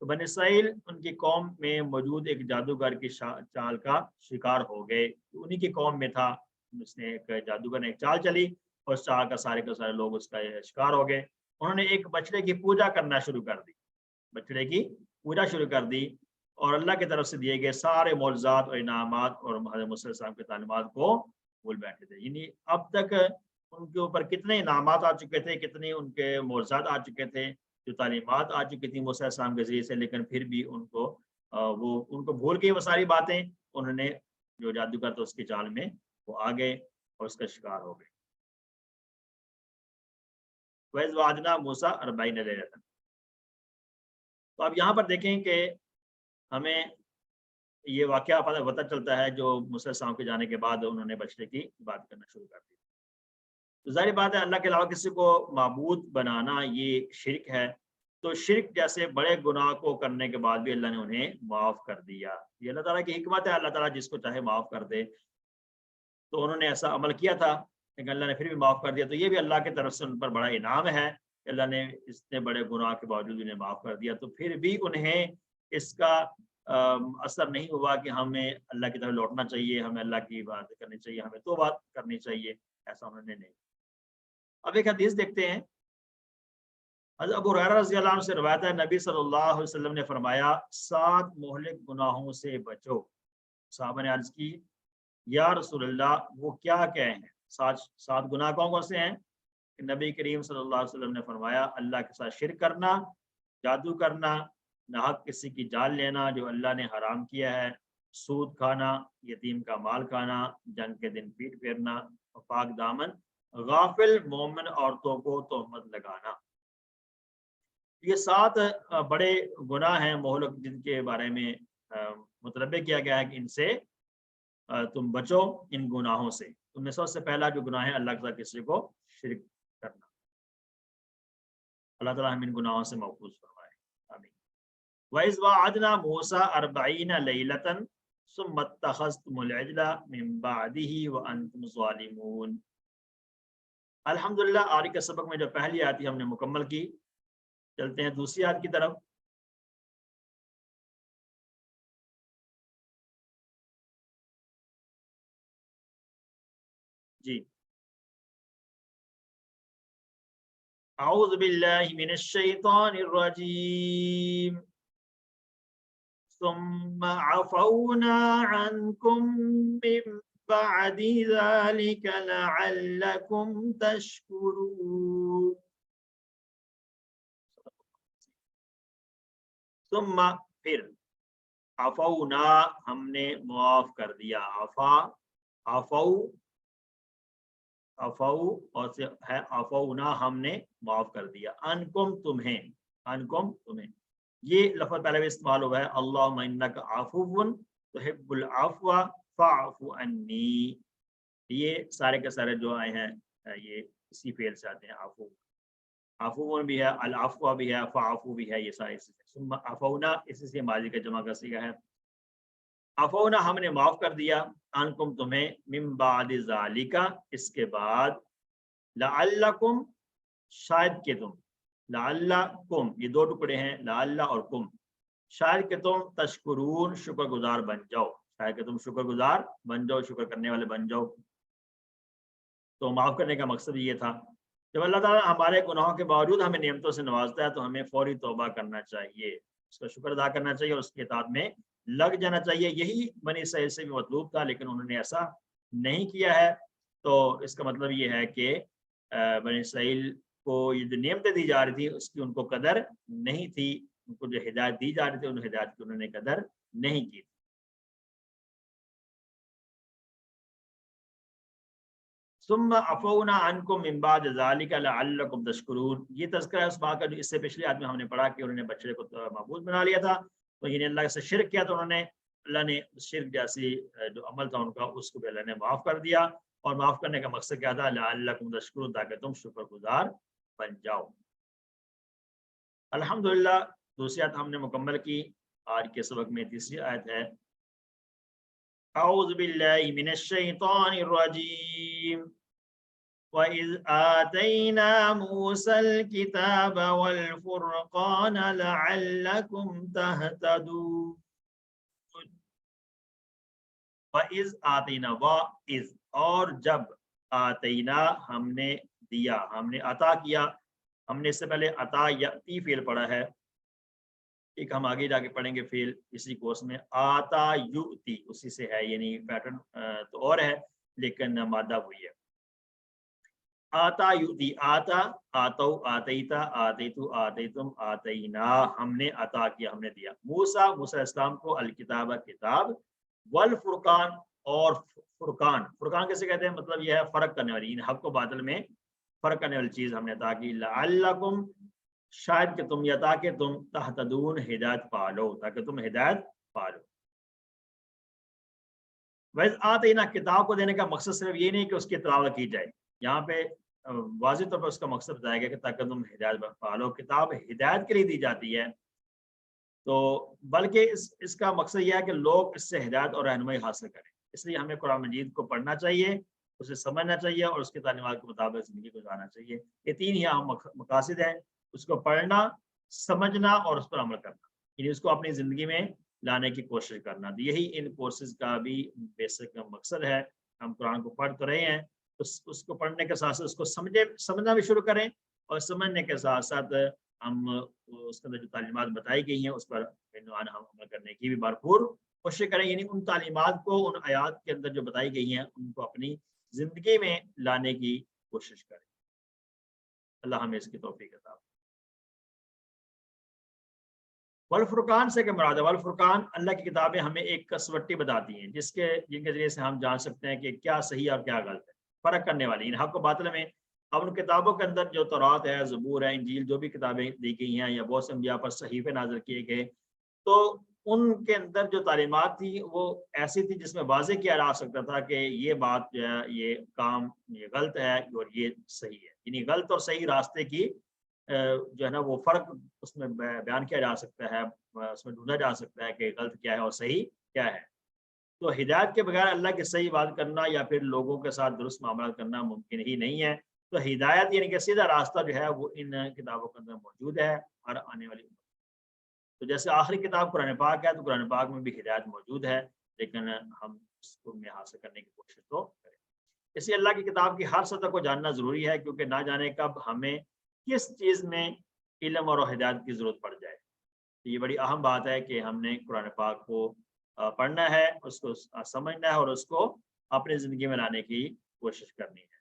[SPEAKER 1] تو بنی اسرائیل ان کی قوم میں موجود ایک جادوگر کی چال کا شکار ہو گئے. انہی کی قوم میں تھا، اس نے ایک جادوگر نے ایک چال چلی اور اس چال کا سارے کے سارے لوگ اس کا شکار ہو گئے. انہوں نے ایک بچڑے کی پوجا کرنا شروع کر دی، بچڑے کی پوجا شروع کر دی، اور اللہ کی طرف سے دیے گئے سارے معجزات اور انعامات اور حضرت موسیٰ علیہ السلام کے تعلیمات کو بھول بیٹھے تھے. یعنی اب تک ان کے اوپر کتنے انعامات آ چکے تھے، کتنے ان کے معجزات آ چکے تھے، جو تعلیمات آ چکی تھیں موسیٰ علیہ السلام کے ذریعے سے، لیکن پھر بھی ان کو بھول کے وہ ساری باتیں، انہوں نے جو جادوگر تھا اس کی چال میں وہ آ گئے اور اس کا شکار ہو گئے. وَإِذْ وَعَدْنَا مُوسَىٰ 40 لَيْلَةً. تو اب یہاں پر دیکھیں کہ ہمیں یہ واقعہ پتہ چلتا ہے جو موسیٰ علیہ السلام کے جانے کے بعد انہوں نے بچڑے کی بات کرنا شروع کر دی. تو ظاہر بات ہے اللہ کے علاوہ کسی کو معبود بنانا یہ شرک ہے. تو شرک جیسے بڑے گناہ کو کرنے کے بعد بھی اللہ نے انہیں معاف کر دیا. یہ اللہ تعالیٰ کی حکمت ہے، اللہ تعالیٰ جس کو چاہے معاف کر دے. تو انہوں نے ایسا عمل کیا تھا لیکن اللہ نے پھر بھی معاف کر دیا. تو یہ بھی اللہ کی طرف سے ان پر بڑا انعام ہے کہ اللہ نے اتنے بڑے گناہ کے باوجود انہیں معاف کر دیا. تو پھر بھی انہیں اس کا اثر نہیں ہوا کہ ہمیں اللہ کی طرف لوٹنا چاہیے، ہمیں اللہ کی بات کرنی چاہیے، ہمیں توبہ کرنی چاہیے. ایسا انہوں نے نہیں. اب ایک حدیث دیکھتے ہیں. حضرت ابو ہریرہ رضی اللہ عنہ سے روایت ہے، نبی صلی اللہ علیہ وسلم نے فرمایا 7 مہلک گناہوں سے بچو. صحابہ نے عرض کی یا رسول اللہ وہ کیا ہیں؟ 7 گناہ کون سے ہیں؟ کہ نبی کریم صلی اللہ علیہ وسلم نے فرمایا اللہ کے ساتھ شرک کرنا، جادو کرنا، ناحق کسی کی جان لینا جو اللہ نے حرام کیا ہے، سود کھانا، یتیم کا مال کھانا، جنگ کے دن پیٹ پھیرنا، پاک دامن غافل مومن عورتوں کو تہمت لگانا. یہ 7 بڑے گناہ ہیں مہلک، جن کے بارے میں متنبہ کیا گیا ہے کہ ان سے تم بچو، ان گناہوں سے. تم نے سب سے پہلا جو گناہ ہے اللہ کے ساتھ کسی کو شرک کرنا. اللہ تعالیٰ ہم ان گناہوں سے محفوظ فرمائے، آمین. وَإِذْ وَعَدْنَا مُوسَىٰ 40 لَيْلَةً ثُمَّ اتَّخَذْتُمُ الْعِجْلَ مِن بَعْدِهِ وَأَنْتُمْ ظَالِمُونَ. الحمدللہ آج کے سبق میں جو پہلی آیت ہم نے مکمل کی. چلتے ہیں دوسری آیت کی طرف. جی اعوذ باللہ من الشیطان الرجیم ثم عفونا عنکم من بعد ذلك لعلکم تشکرون. ثم پھر، عفونا ہم نے معاف کر دیا. عفو اور سے ہے عفونا ہم نے معاف کر دیا. انکم تمہیں یہ لفظ پہلے بھی استعمال ہوا ہے. اللہم انک عفو تحب العفو فاعف عنی. یہ سارے کے سارے جو آئے ہیں یہ اسی فعل سے آتے ہیں. عفو بھی ہے، العفو بھی ہے، فاعفو بھی ہے، یہ سارے ثم عفونا اسی سے ماضی کا جمع کا صیغہ ہے. عفونا ہم نے معاف کر دیا، انکم تمہیں، من بعد ذالک اس کے بعد، لعلکم شاید کہ تم، لعلکم یہ 2 ٹکڑے ہیں، لعل اور کم، شاید کہ تم تشکرون شکر گزار بن جاؤ، شاید کہ تم شکر گزار بن جاؤ، شکر کرنے والے بن جاؤ. تو معاف کرنے کا مقصد یہ تھا. جب اللہ تعالیٰ ہمارے گناہوں کے باوجود ہمیں نعمتوں سے نوازتا ہے تو ہمیں فوری توبہ کرنا چاہیے، اس کا شکر ادا کرنا چاہیے اور اس کے اطاعت میں لگ جانا چاہیے. یہی بنی اسرائیل سے بھی مطلوب تھا لیکن انہوں نے ایسا نہیں کیا ہے. تو اس کا مطلب یہ ہے کہ بنی اسرائیل کو یہ جو نعمتیں دی جا رہی تھی اس کی ان کو قدر نہیں تھی. ان کو جو ہدایت دی جا رہی تھی ان ہدایت کی انہوں نے قدر نہیں کی. ثم عفونا عنکم من بعد ذلک لعلکم تشکرون. یہ تذکرہ ہے اس بات کا جو اس سے پچھلے آدمی ہم نے پڑھا کہ انہوں نے بچڑے کو معبود بنا لیا تھا تو یعنی اللہ سے شرک کیا تو انہوں نے اللہ نے شرک جیسی جو عمل تھا ان کا اس کو بھی اللہ نے معاف کر دیا، اور معاف کرنے کا مقصد کیا تھا؟ لعلکم تشکرون، تاکہ تم شکر گزار بن جاؤ۔ الحمدللہ دوسری آیت ہم نے مکمل کی۔ آج کے سبق میں تیسری آیت ہے اعوذ باللہ من الشیطان الرجیم وَإِذْ آتَيْنَا مُوسَى الْكِتَابَ وَالْفُرْقَانَ لَعَلَّكُمْ تَهْتَدُونَ۔ وَإِذْ آتَيْنَا، وَإِذْ اور جب، آتَيْنَا ہم نے دیا، ہم نے عطا کیا۔ ہم نے اس سے پہلے عطا یأتی فعل پڑھا ہے، ایک ہم آگے جا کے پڑھیں گے فعل اسی کورس میں، آتا یؤتی اسی سے ہے، یعنی پیٹرن تو اور ہے لیکن مادہ وہی ہے۔ آتا یؤتی، آتا، آتو، آتیتا، آتیتو، آتیتم، آتینا، ہم نے عطا کیا، ہم نے دیا۔ موسیٰ، موسیٰ علیہ السلام کو الکتاب، کتاب، والفرقان، اور فرقان، فرقان کیسے کہتے ہیں؟ مطلب یہ ہے فرق کرنے والی، ان حق و باطل میں فرق کرنے والی چیز ہم نے عطا کی۔ لعلکم، شاید کہ تم، یا تاکہ تم، تہتدون، ہدایت پالو، تاکہ تم ہدایت پالو۔ ویسے آتینا، کتاب کو دینے کا مقصد صرف یہ نہیں کہ اس کی تلاوت کی جائے، یہاں پہ واضح طور پر اس کا مقصد بتایا گیا کہ تاکہ تم ہدایت پالو۔ کتاب ہدایت کے لیے دی جاتی ہے، تو بلکہ اس کا مقصد یہ ہے کہ لوگ اس سے ہدایت اور رہنمائی حاصل کریں۔ اس لیے ہمیں قرآن مجید کو پڑھنا چاہیے، اسے سمجھنا چاہیے اور اس کی تعلیمات کے مطابق زندگی گزارنا چاہیے۔ یہ تین ہی اہم مقاصد ہیں، اس کو پڑھنا، سمجھنا اور اس پر عمل کرنا، یعنی اس کو اپنی زندگی میں لانے کی کوشش کرنا۔ تو یہی ان کورسز کا بھی بیسک مقصد ہے۔ ہم قرآن کو پڑھ تو رہے ہیں، اس کو پڑھنے کے ساتھ ساتھ اس کو سمجھنا بھی شروع کریں، اور سمجھنے کے ساتھ ساتھ ہم اس کے اندر جو تعلیمات بتائی گئی ہیں اس پر ہم عمل کرنے کی بھی بھرپور کوشش کریں، یعنی ان تعلیمات کو، ان آیات کے اندر جو بتائی گئی ہیں ان کو اپنی زندگی میں لانے کی کوشش کریں۔ اللہ ہمیں اس کی توفیق عطا فرمائے۔ والفرقان سے کیا مراد ہے؟ والفرقان، اللہ کی کتابیں ہمیں ایک کسوٹی بتاتی ہیں جن کے ذریعے سے ہم جان سکتے ہیں کہ کیا صحیح اور کیا غلط ہے، فرق کرنے والی ان حق و باطل میں۔ اب ان کتابوں کے اندر جو تورات ہے، زبور ہے، انجیل، جو بھی کتابیں دی گئی ہیں یا بہت سے انبیاء پر صحیفے نازل کیے گئے، تو ان کے اندر جو تعلیمات تھی وہ ایسی تھی جس میں واضح کیا جا سکتا تھا کہ یہ بات جو ہے، یہ کام یہ غلط ہے اور یہ صحیح ہے، یعنی غلط اور صحیح راستے کی جو ہے نا وہ فرق اس میں بیان کیا جا سکتا ہے، اس میں ڈھونڈا جا سکتا ہے کہ غلط کیا ہے اور صحیح کیا ہے۔ تو ہدایت کے بغیر اللہ کی صحیح بات کرنا یا پھر لوگوں کے ساتھ درست معاملات کرنا ممکن ہی نہیں ہے۔ تو ہدایت یعنی کہ سیدھا راستہ جو ہے وہ ان کتابوں کے اندر موجود ہے ہر آنے والی۔ تو جیسے آخری کتاب قرآن پاک ہے، تو قرآن پاک میں بھی ہدایت موجود ہے، لیکن ہم اس کو میں حاصل کرنے کی کوشش تو کریں۔ اس لیے اللہ کی کتاب کی ہر سطح کو جاننا ضروری ہے، کیونکہ نہ جانے کب ہمیں کس چیز میں علم اور ہدایت کی ضرورت پڑ جائے۔ تو یہ بڑی اہم بات ہے کہ ہم نے قرآن پاک کو پڑھنا ہے، اس کو سمجھنا ہے اور اس کو اپنی زندگی میں لانے کی کوشش کرنی ہے۔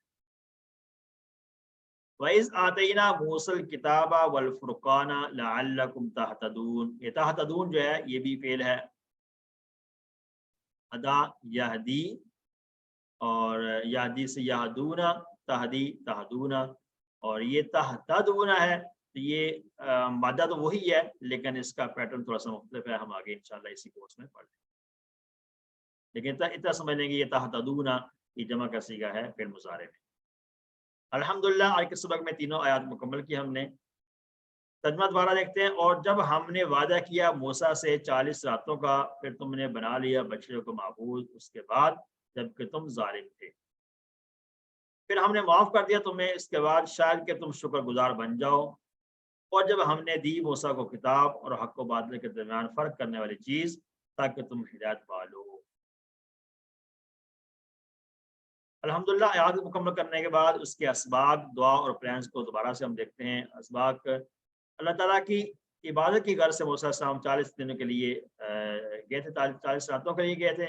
[SPEAKER 1] وَإِذْ آتَيْنَا مُوسَى الْكِتَابَ وَالْفُرْقَانَ لَعَلَّكُمْ تَهْتَدُونَ، یہ تہتدون جو ہے یہ بھی فعل ہے، ہدا یہدی، اور یہدی سے یہدون، تہدی تہدون، اور یہ تہتدون ہے، تو یہ مادہ تو وہی ہے لیکن اس کا پیٹرن تھوڑا سا مختلف ہے، ہم آگے انشاءاللہ اسی کورس میں پڑھ لیں گے، لیکن اتنا سمجھ لیں گے یہ تہتدون یہ جمع کا صیغہ ہے فعل مضارع میں۔ الحمدللہ آج کے سبق میں تینوں آیات مکمل کی ہم نے۔ ترجمہ دوبارہ دیکھتے ہیں۔ اور جب ہم نے وعدہ کیا موسیٰ سے 40 راتوں کا، پھر تم نے بنا لیا بچڑے کو معبود اس کے بعد جبکہ تم ظالم تھے، پھر ہم نے معاف کر دیا تمہیں اس کے بعد شاید کہ تم شکر گزار بن جاؤ۔ اور جب ہم نے دی موسیٰ کو کتاب اور حق و باطل کے درمیان فرق کرنے والی چیز تاکہ تم ہدایت پالو۔ الحمدللہ آیات مکمل کرنے کے بعد اس کے اسباق، دعا اور پلانس کو دوبارہ سے ہم دیکھتے ہیں۔ اسباق اللہ تعالیٰ کی عبادت کی غرض سے موسیٰ علیہ السلام 40 دنوں کے لیے گئے تھے، 40 راتوں کے لیے گئے تھے،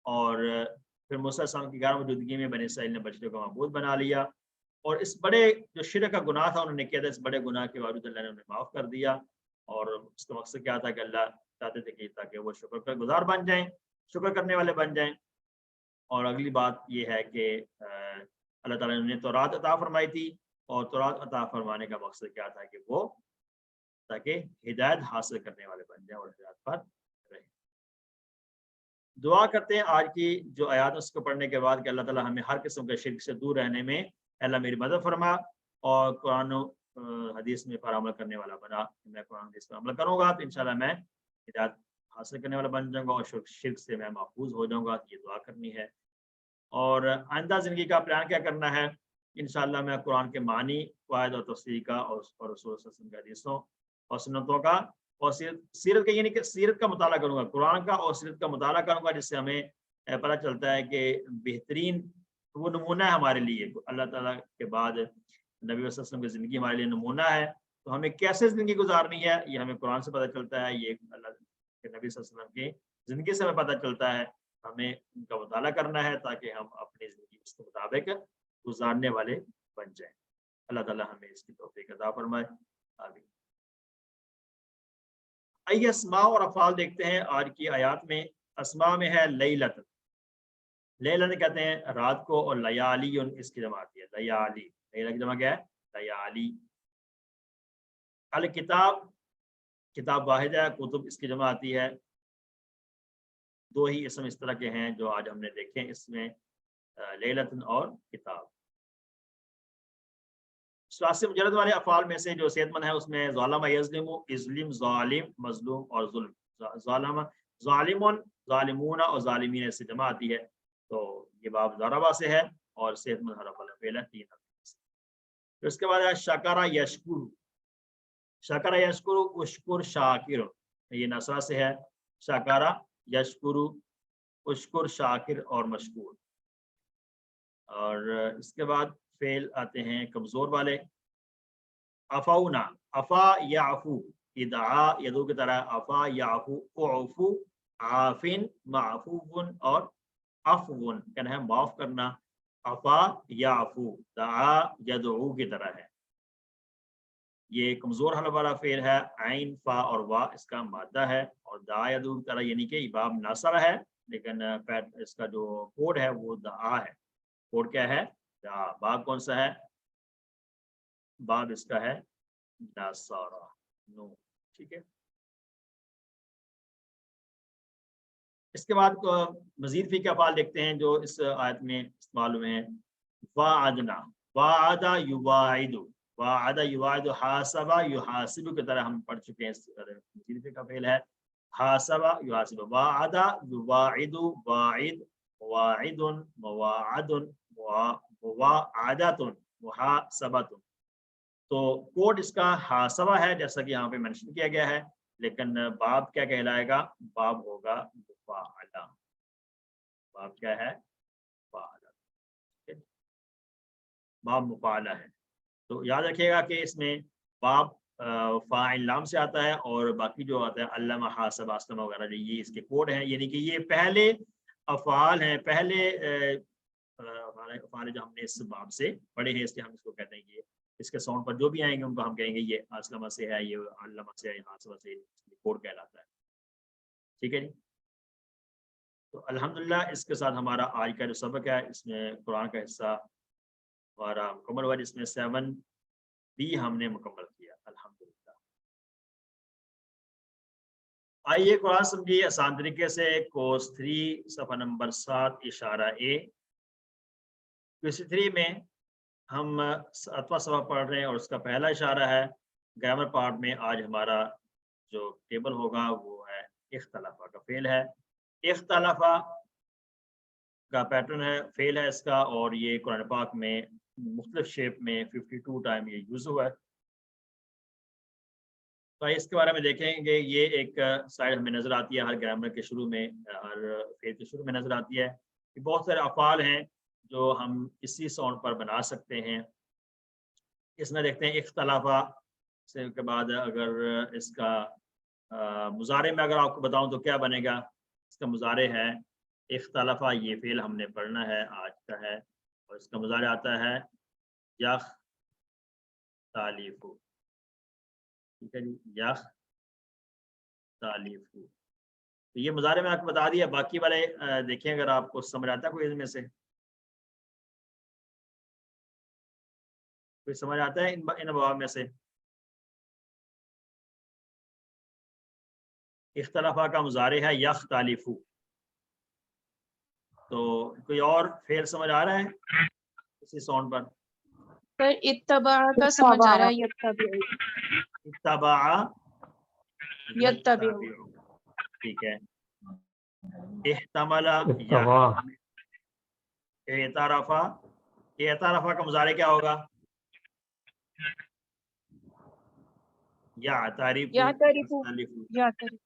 [SPEAKER 1] اور پھر موسیٰ علیہ السلام کی غیر موجودگی میں بنی اسرائیل نے بچڑے کو معبود بنا لیا، اور اس بڑے جو شرک کا گناہ تھا انہوں نے کیا تھا، اس بڑے گناہ کے باوجود اللہ نے انہیں معاف کر دیا، اور اس کا مقصد کیا تھا کہ اللہ چاہتے تھے کہ تاکہ وہ شکر گزار بن جائیں، شکر کرنے والے بن جائیں۔ اور اگلی بات یہ ہے کہ اللہ تعالیٰ نے انہیں تورات عطا فرمائی تھی، اور تورات عطا فرمانے کا مقصد کیا تھا کہ وہ تاکہ ہدایت حاصل کرنے والے بن جائیں اور ہدایت پر رہیں۔ دعا کرتے ہیں آج کی جو آیات اس کو پڑھنے کے بعد کہ اللہ تعالیٰ ہمیں ہر قسم کے شرک سے دور رہنے میں اللہ میری مدد فرما، اور قرآن و حدیث میں پر عمل کرنے والا بنا۔ میں قرآن حدیث پر عمل کروں گا تو انشاءاللہ میں ہدایت حاصل کرنے والا بن جاؤں گا اور شرک سے میں محفوظ ہو جاؤں گا۔ یہ دعا کرنی ہے۔ اور آئندہ زندگی کا پلان کیا کرنا ہے؟ انشاءاللہ میں قرآن کے معنی، فوائد اور تفسیر کا، اور رسول صلی اللہ علیہ وسلم کے حدیثوں اور سنتوں کا، اور سیرت کا، یعنی کہ سیرت کا مطالعہ کروں گا، قرآن کا اور سیرت کا مطالعہ کروں گا، جس سے ہمیں پتہ چلتا ہے کہ بہترین وہ نمونہ ہے ہمارے لیے۔ اللہ تعالیٰ کے بعد نبی صلی اللہ علیہ وسلم کی زندگی ہمارے لیے نمونہ ہے، تو ہمیں کیسے زندگی گزارنی ہے یہ ہمیں قرآن سے پتہ چلتا ہے، یہ اللہ کے نبی صلی اللہ علیہ وسلم کی زندگی سے ہمیں پتہ چلتا ہے۔ ہمیں ان کا مطالعہ کرنا ہے تاکہ ہم اپنی زندگی اس کے مطابق گزارنے والے بن جائیں۔ اللہ تعالیٰ ہمیں اس کی توفیق عطا فرمائے، آمین۔ آئیے اسماء اور افعال دیکھتے ہیں آج کی آیات میں۔ اسماء میں ہے لیلت، لیلت کہتے ہیں رات کو، اور لیالی اس کی جمع آتی ہے، لیالی، لیلت کی جمع کیا ہے؟ لیالی۔ الکتاب، کتاب واحد ہے، کتب اس کی جمع آتی ہے۔ دو ہی اسم اس طرح کے ہیں جو آج ہم نے دیکھے، اس میں لیلتن اور کتاب۔ ثلاثی مجرد والے افعال میں سے جو صحت مند ہے اس میں ظالم یظلم، اظلم ظالم، مظلوم اور ظلم۔ ظالم ظالمون، ظالمون اور ظالمین سے جمع آتی ہے، تو یہ باب ضربہ سے ہے اور صحت مند حرف والا فعل ہے، تین حرف سے۔ پھر اس کے بعد ہے شکر یشکر، شکر یشکر، اشکر شاکر، یہ نصرہ سے ہے، شکر یشکر، اشکر شاکر اور مشکور۔ اور اس کے بعد فعل آتے ہیں کمزور والے، افونا، افا یعفو، ادعا یدو کی طرح، افا یعفو، اعفو، عافن، معفوون اور عفون کہنا ہے معاف کرنا، افا یعفو، دعا یدعو کی طرح ہے۔ یہ کمزور حلف والا فعل ہے، عین، فا اور وا اس کا مادہ ہے، اور دعا یدعو کی طرح یعنی کہ باب ناصرہ ہے، لیکن اس کا جو کوڈ ہے وہ دعا ہے۔ کوڈ کیا ہے؟ دعا۔ باب کون سا ہے؟ باب اس کا ہے ناصرہ، نو، ٹھیک ہے۔ اس کے بعد مزید فی کے افعال دیکھتے ہیں جو اس آیت میں استعمال ہوئے ہیں۔ وعدنا، وعد یواعد، وعد یواعد، حاسب یحاسب کی طرح ہم پڑھ چکے ہیں، مزید فی کا فعل ہے، حاسب یحاسب، وعد یواعد، واعد، واعد، مواعد، مواعدۃ، محاسبۃ۔ تو کوڈ اس کا حاسبہ ہے جیسا کہ یہاں پہ منشن کیا گیا ہے، لیکن باب کیا کہلائے گا؟ باب ہوگا مفاعلہ۔ باب کیا ہے؟ مفاعلہ، باب مفاعلہ ہے۔ تو یاد رکھیے گا کہ اس میں باب فاعل لام سے آتا ہے، اور باقی جو آتا ہے علامہ، حاسب، اسلم وغیرہ، جو یہ اس کے کوڈ ہیں، یعنی کہ یہ پہلے افعال ہیں، پہلے افعال جو ہم نے اس باب سے پڑھے ہیں، اس لیے ہم اس کو کہتے ہیں کہ اس کے ساؤنڈ پر جو بھی آئیں گے ان کو ہم کہیں گے یہ اسلمہ سے ہے، یہ علامہ سے ہے، حاسبہ سے، کوڈ کہلاتا ہے، ٹھیک ہے جی۔ تو الحمدللہ اس کے ساتھ ہمارا آج کا جو سبق ہے اس میں قرآن کا حصہ ہمارا مکمل ہوا، جس میں 7 بھی ہم نے مکمل کیا، الحمدللہ۔ آئیے قرآن سمجھیے آسان طریقے سے، کورس 3 صفحہ نمبر 7 اشارہ اے۔ کورس 3 میں ہم 7واں صفحہ پڑھ رہے ہیں اور اس کا پہلا اشارہ ہے گرامر پارٹ میں۔ آج ہمارا جو ٹیبل ہوگا وہ ہے اختلافہ کا فعل ہے، اختلافہ کا پیٹرن ہے، فعل ہے اس کا، اور یہ قرآن پاک میں مختلف شیپ میں 52 ٹائم یہ یوز ہوا ہے۔ تو اس کے بارے میں دیکھیں گے، یہ ایک سائڈ ہمیں نظر آتی ہے ہر گرامر کے شروع میں، ہر فعل کے شروع میں نظر آتی ہے کہ بہت سارے افعال ہیں جو ہم اسی ساؤنڈ پر بنا سکتے ہیں۔ اس میں دیکھتے ہیں اختلافہ سے کے بعد اگر اس کا مضارع میں اگر آپ کو بتاؤں تو کیا بنے گا؟ اس کا مضارع ہے اختلافہ، یہ فعل ہم نے پڑھنا ہے آج کا ہے، اور اس کا مضارع آتا ہے یخ تالیف، ٹھیک ہے جی، یخ تالیف۔ تو یہ مضارع میں آپ کو بتا دیا، باقی والے دیکھیں اگر آپ کو سمجھ آتا ہے کوئی ان میں سے، کوئی سمجھ آتا ہے ان ابواب میں سے؟ اختلافا کا مضارع ہے یختلفو. تو کوئی اور فعل سمجھ آ رہا ہے اسی ساؤنڈ پر؟
[SPEAKER 2] سر اتباع کا سمجھ آ رہا ہے یتبع.
[SPEAKER 1] اتبع
[SPEAKER 2] یتبع.
[SPEAKER 1] یتبع. ٹھیک ہے. احتمل اعترفا. اعترفا کا مضارع کیا ہوگا؟ یعترف.
[SPEAKER 2] یعترف. یعترف.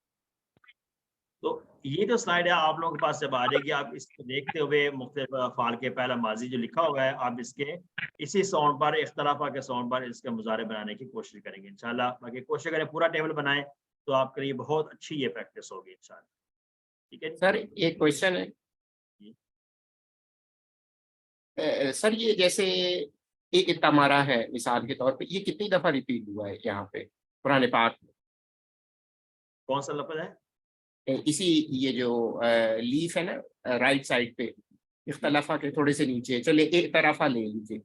[SPEAKER 1] تو یہ جو سلائڈ ہے آپ لوگوں کے پاس جب آ جائے گی، آپ اس کو دیکھتے ہوئے مختلف افعال کے پہلا ماضی جو لکھا ہوا ہے، آپ اس کے اسی ساؤنڈ پر، اختلافہ کے ساؤنڈ پر اس کا مضارع بنانے کی کوشش کریں گے انشاءاللہ. باقی کوشش کریں پورا ٹیبل بنائیں تو آپ کے لیے بہت اچھی یہ پریکٹس ہوگی انشاءاللہ. ٹھیک ہے
[SPEAKER 3] سر ایک کوشچن ہے سر، یہ جیسے ایک تمارا ہے مثال کے طور پہ، یہ کتنی دفعہ ریپیٹ ہوا ہے یہاں پہ قرآن پاک میں؟
[SPEAKER 1] کون سا لفظ ہے؟
[SPEAKER 3] اسی یہ جو لیف ہے نا رائٹ سائڈ پہ، اختلافہ کے تھوڑے سے نیچے، چلے ایک طرفہ لے لیجیے.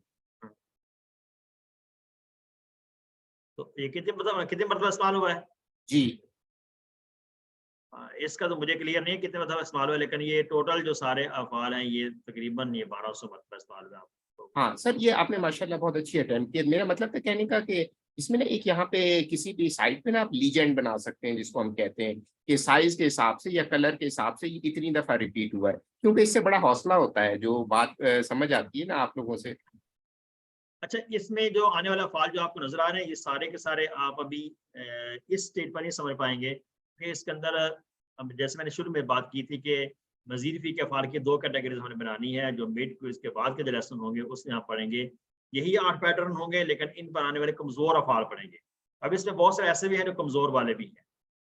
[SPEAKER 1] تو یہ کتنے مرتبہ استعمال ہوا ہے؟
[SPEAKER 3] جی
[SPEAKER 1] اس کا تو مجھے کلیئر نہیں ہے کتنے مرتبہ استعمال ہوا ہے، لیکن یہ ٹوٹل جو سارے افعال ہیں یہ تقریباً یہ 1200 مرتبہ استعمال ہوا ہے.
[SPEAKER 3] ہاں سر، یہ آپ نے ماشاءاللہ بہت اچھی اٹیمپٹ کی. میرا مطلب تھا کہنے کا کہ اس میں نا ایک یہاں پہ کسی بھی سائٹ پہ نا آپ لیجنڈ بنا سکتے ہیں، جس کو ہم کہتے ہیں کہ سائز کے حساب سے یا کلر کے حساب سے یہ اتنی دفعہ ریپیٹ ہوا ہے، کیونکہ اس سے بڑا حوصلہ ہوتا ہے جو بات سمجھ آتی ہے نا آپ لوگوں سے.
[SPEAKER 1] اچھا، اس میں جو آنے والا فعال جو آپ کو نظر آ رہے ہیں یہ سارے کے سارے آپ ابھی اس سٹیج پر نہیں سمجھ پائیں گے کہ اس کے اندر جیسے میں نے شروع میں بات کی تھی کہ مزید فی کے افعال کی 2 کیٹیگریز ہم نے بنانی ہے. جو مڈ کوئز کے بعد کے جو لیسن ہوں گے اس میں آپ پڑھیں گے. یہی 8 پیٹرن ہوں گے، لیکن ان پر آنے والے کمزور افعال پڑھیں گے. اب اس میں بہت سے ایسے بھی ہیں جو کمزور والے بھی ہیں،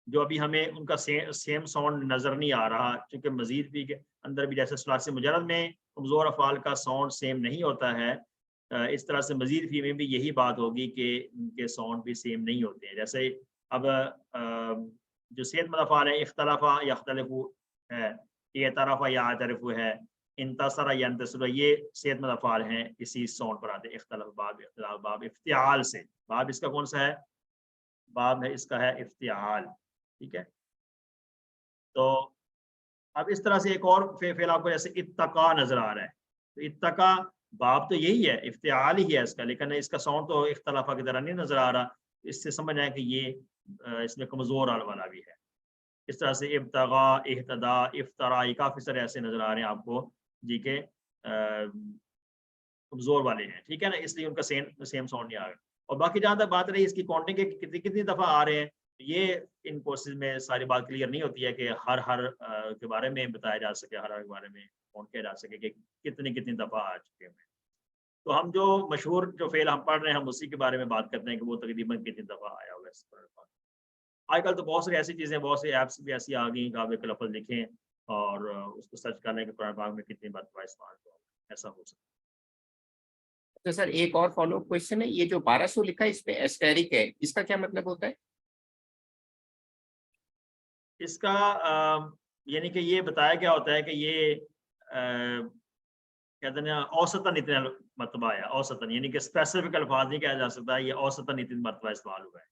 [SPEAKER 1] جو ابھی ہمیں ان کا سیم ساؤنڈ نظر نہیں آ رہا، چونکہ مزید فی کے اندر بھی جیسے ثلاثی مجرد میں کمزور افعال کا ساؤنڈ سیم نہیں ہوتا ہے، اس طرح سے مزید فی میں بھی یہی بات ہوگی کہ ان کے ساؤنڈ بھی سیم نہیں ہوتے ہیں. جیسے اب جو صحت مند افعال ہے، اختلافہ یختلف ہے، اعترف یا اعترف ہے، انتصر یا انتصر، یہ صحت مند افعال ہیں، اسی ساؤنڈ پر آتے ہیں. اختلاف باب، اختلاف باب، افتعال سے. باب اس کا کون سا ہے؟ باب ہے اس کا ہے افتعال. ٹھیک ہے. تو اب اس طرح سے ایک اور فعل آپ کو جیسے اتقا نظر آ رہا ہے، تو اتقا باب تو یہی ہے، افتعال ہی ہے اس کا، لیکن اس کا ساؤنڈ تو اختلافہ کی طرح نہیں نظر آ رہا. اس سے سمجھ آئے کہ یہ اس میں کمزور والا بھی ہے. اس طرح سے ابتغا، اہتدا، افطرا، یہ کافی سارے ایسے نظر آ رہے ہیں آپ کو جی کے کمزور والے ہیں. ٹھیک ہے نا، اس لیے ان کا سیم ساؤنڈ نہیں آ رہا. اور باقی جہاں تک بات رہی اس کی کاؤنٹنگ کے کتنی دفعہ آ رہے ہیں، یہ ان کورسز میں ساری بات کلیئر نہیں ہوتی ہے کہ ہر کے بارے میں بتایا جا سکے، ہر کے بارے میں کاؤنٹ کیا جا سکے کہ کتنی دفعہ آ چکے ہیں. تو ہم جو مشہور جو فعل ہم پڑھ رہے ہیں ہم اسی کے بارے میں بات کرتے ہیں کہ وہ تقریباً کتنی دفعہ آیا ہوگا اس پر. آج کل تو بہت ساری ایسی چیزیں، بہت سی ایپس بھی ایسی آ گئی کہ آپ ایک لفظ لکھیں اور اس کو سرچ کرنے کے قرآن پاک میں کتنی مرتبہ استعمال ہوا، ایسا ہو سکتا ہے.
[SPEAKER 3] تو سر ایک اور فالو اپ کوشچن ہے، یہ جو 1200 لکھا ہے اس پہ ایسٹیرک ہے، اس کا کیا مطلب ہوتا ہے؟
[SPEAKER 1] اس کا یعنی کہ یہ بتایا گیا ہوتا ہے کہ یہ کہتے ہیں اوسطاً اتنے مرتبہ آیا، اوسطاً، یعنی کہ اسپیسیفک الفاظ نہیں کہا جا سکتا، یہ اوسطاً اتنی مرتبہ استعمال ہوا ہے.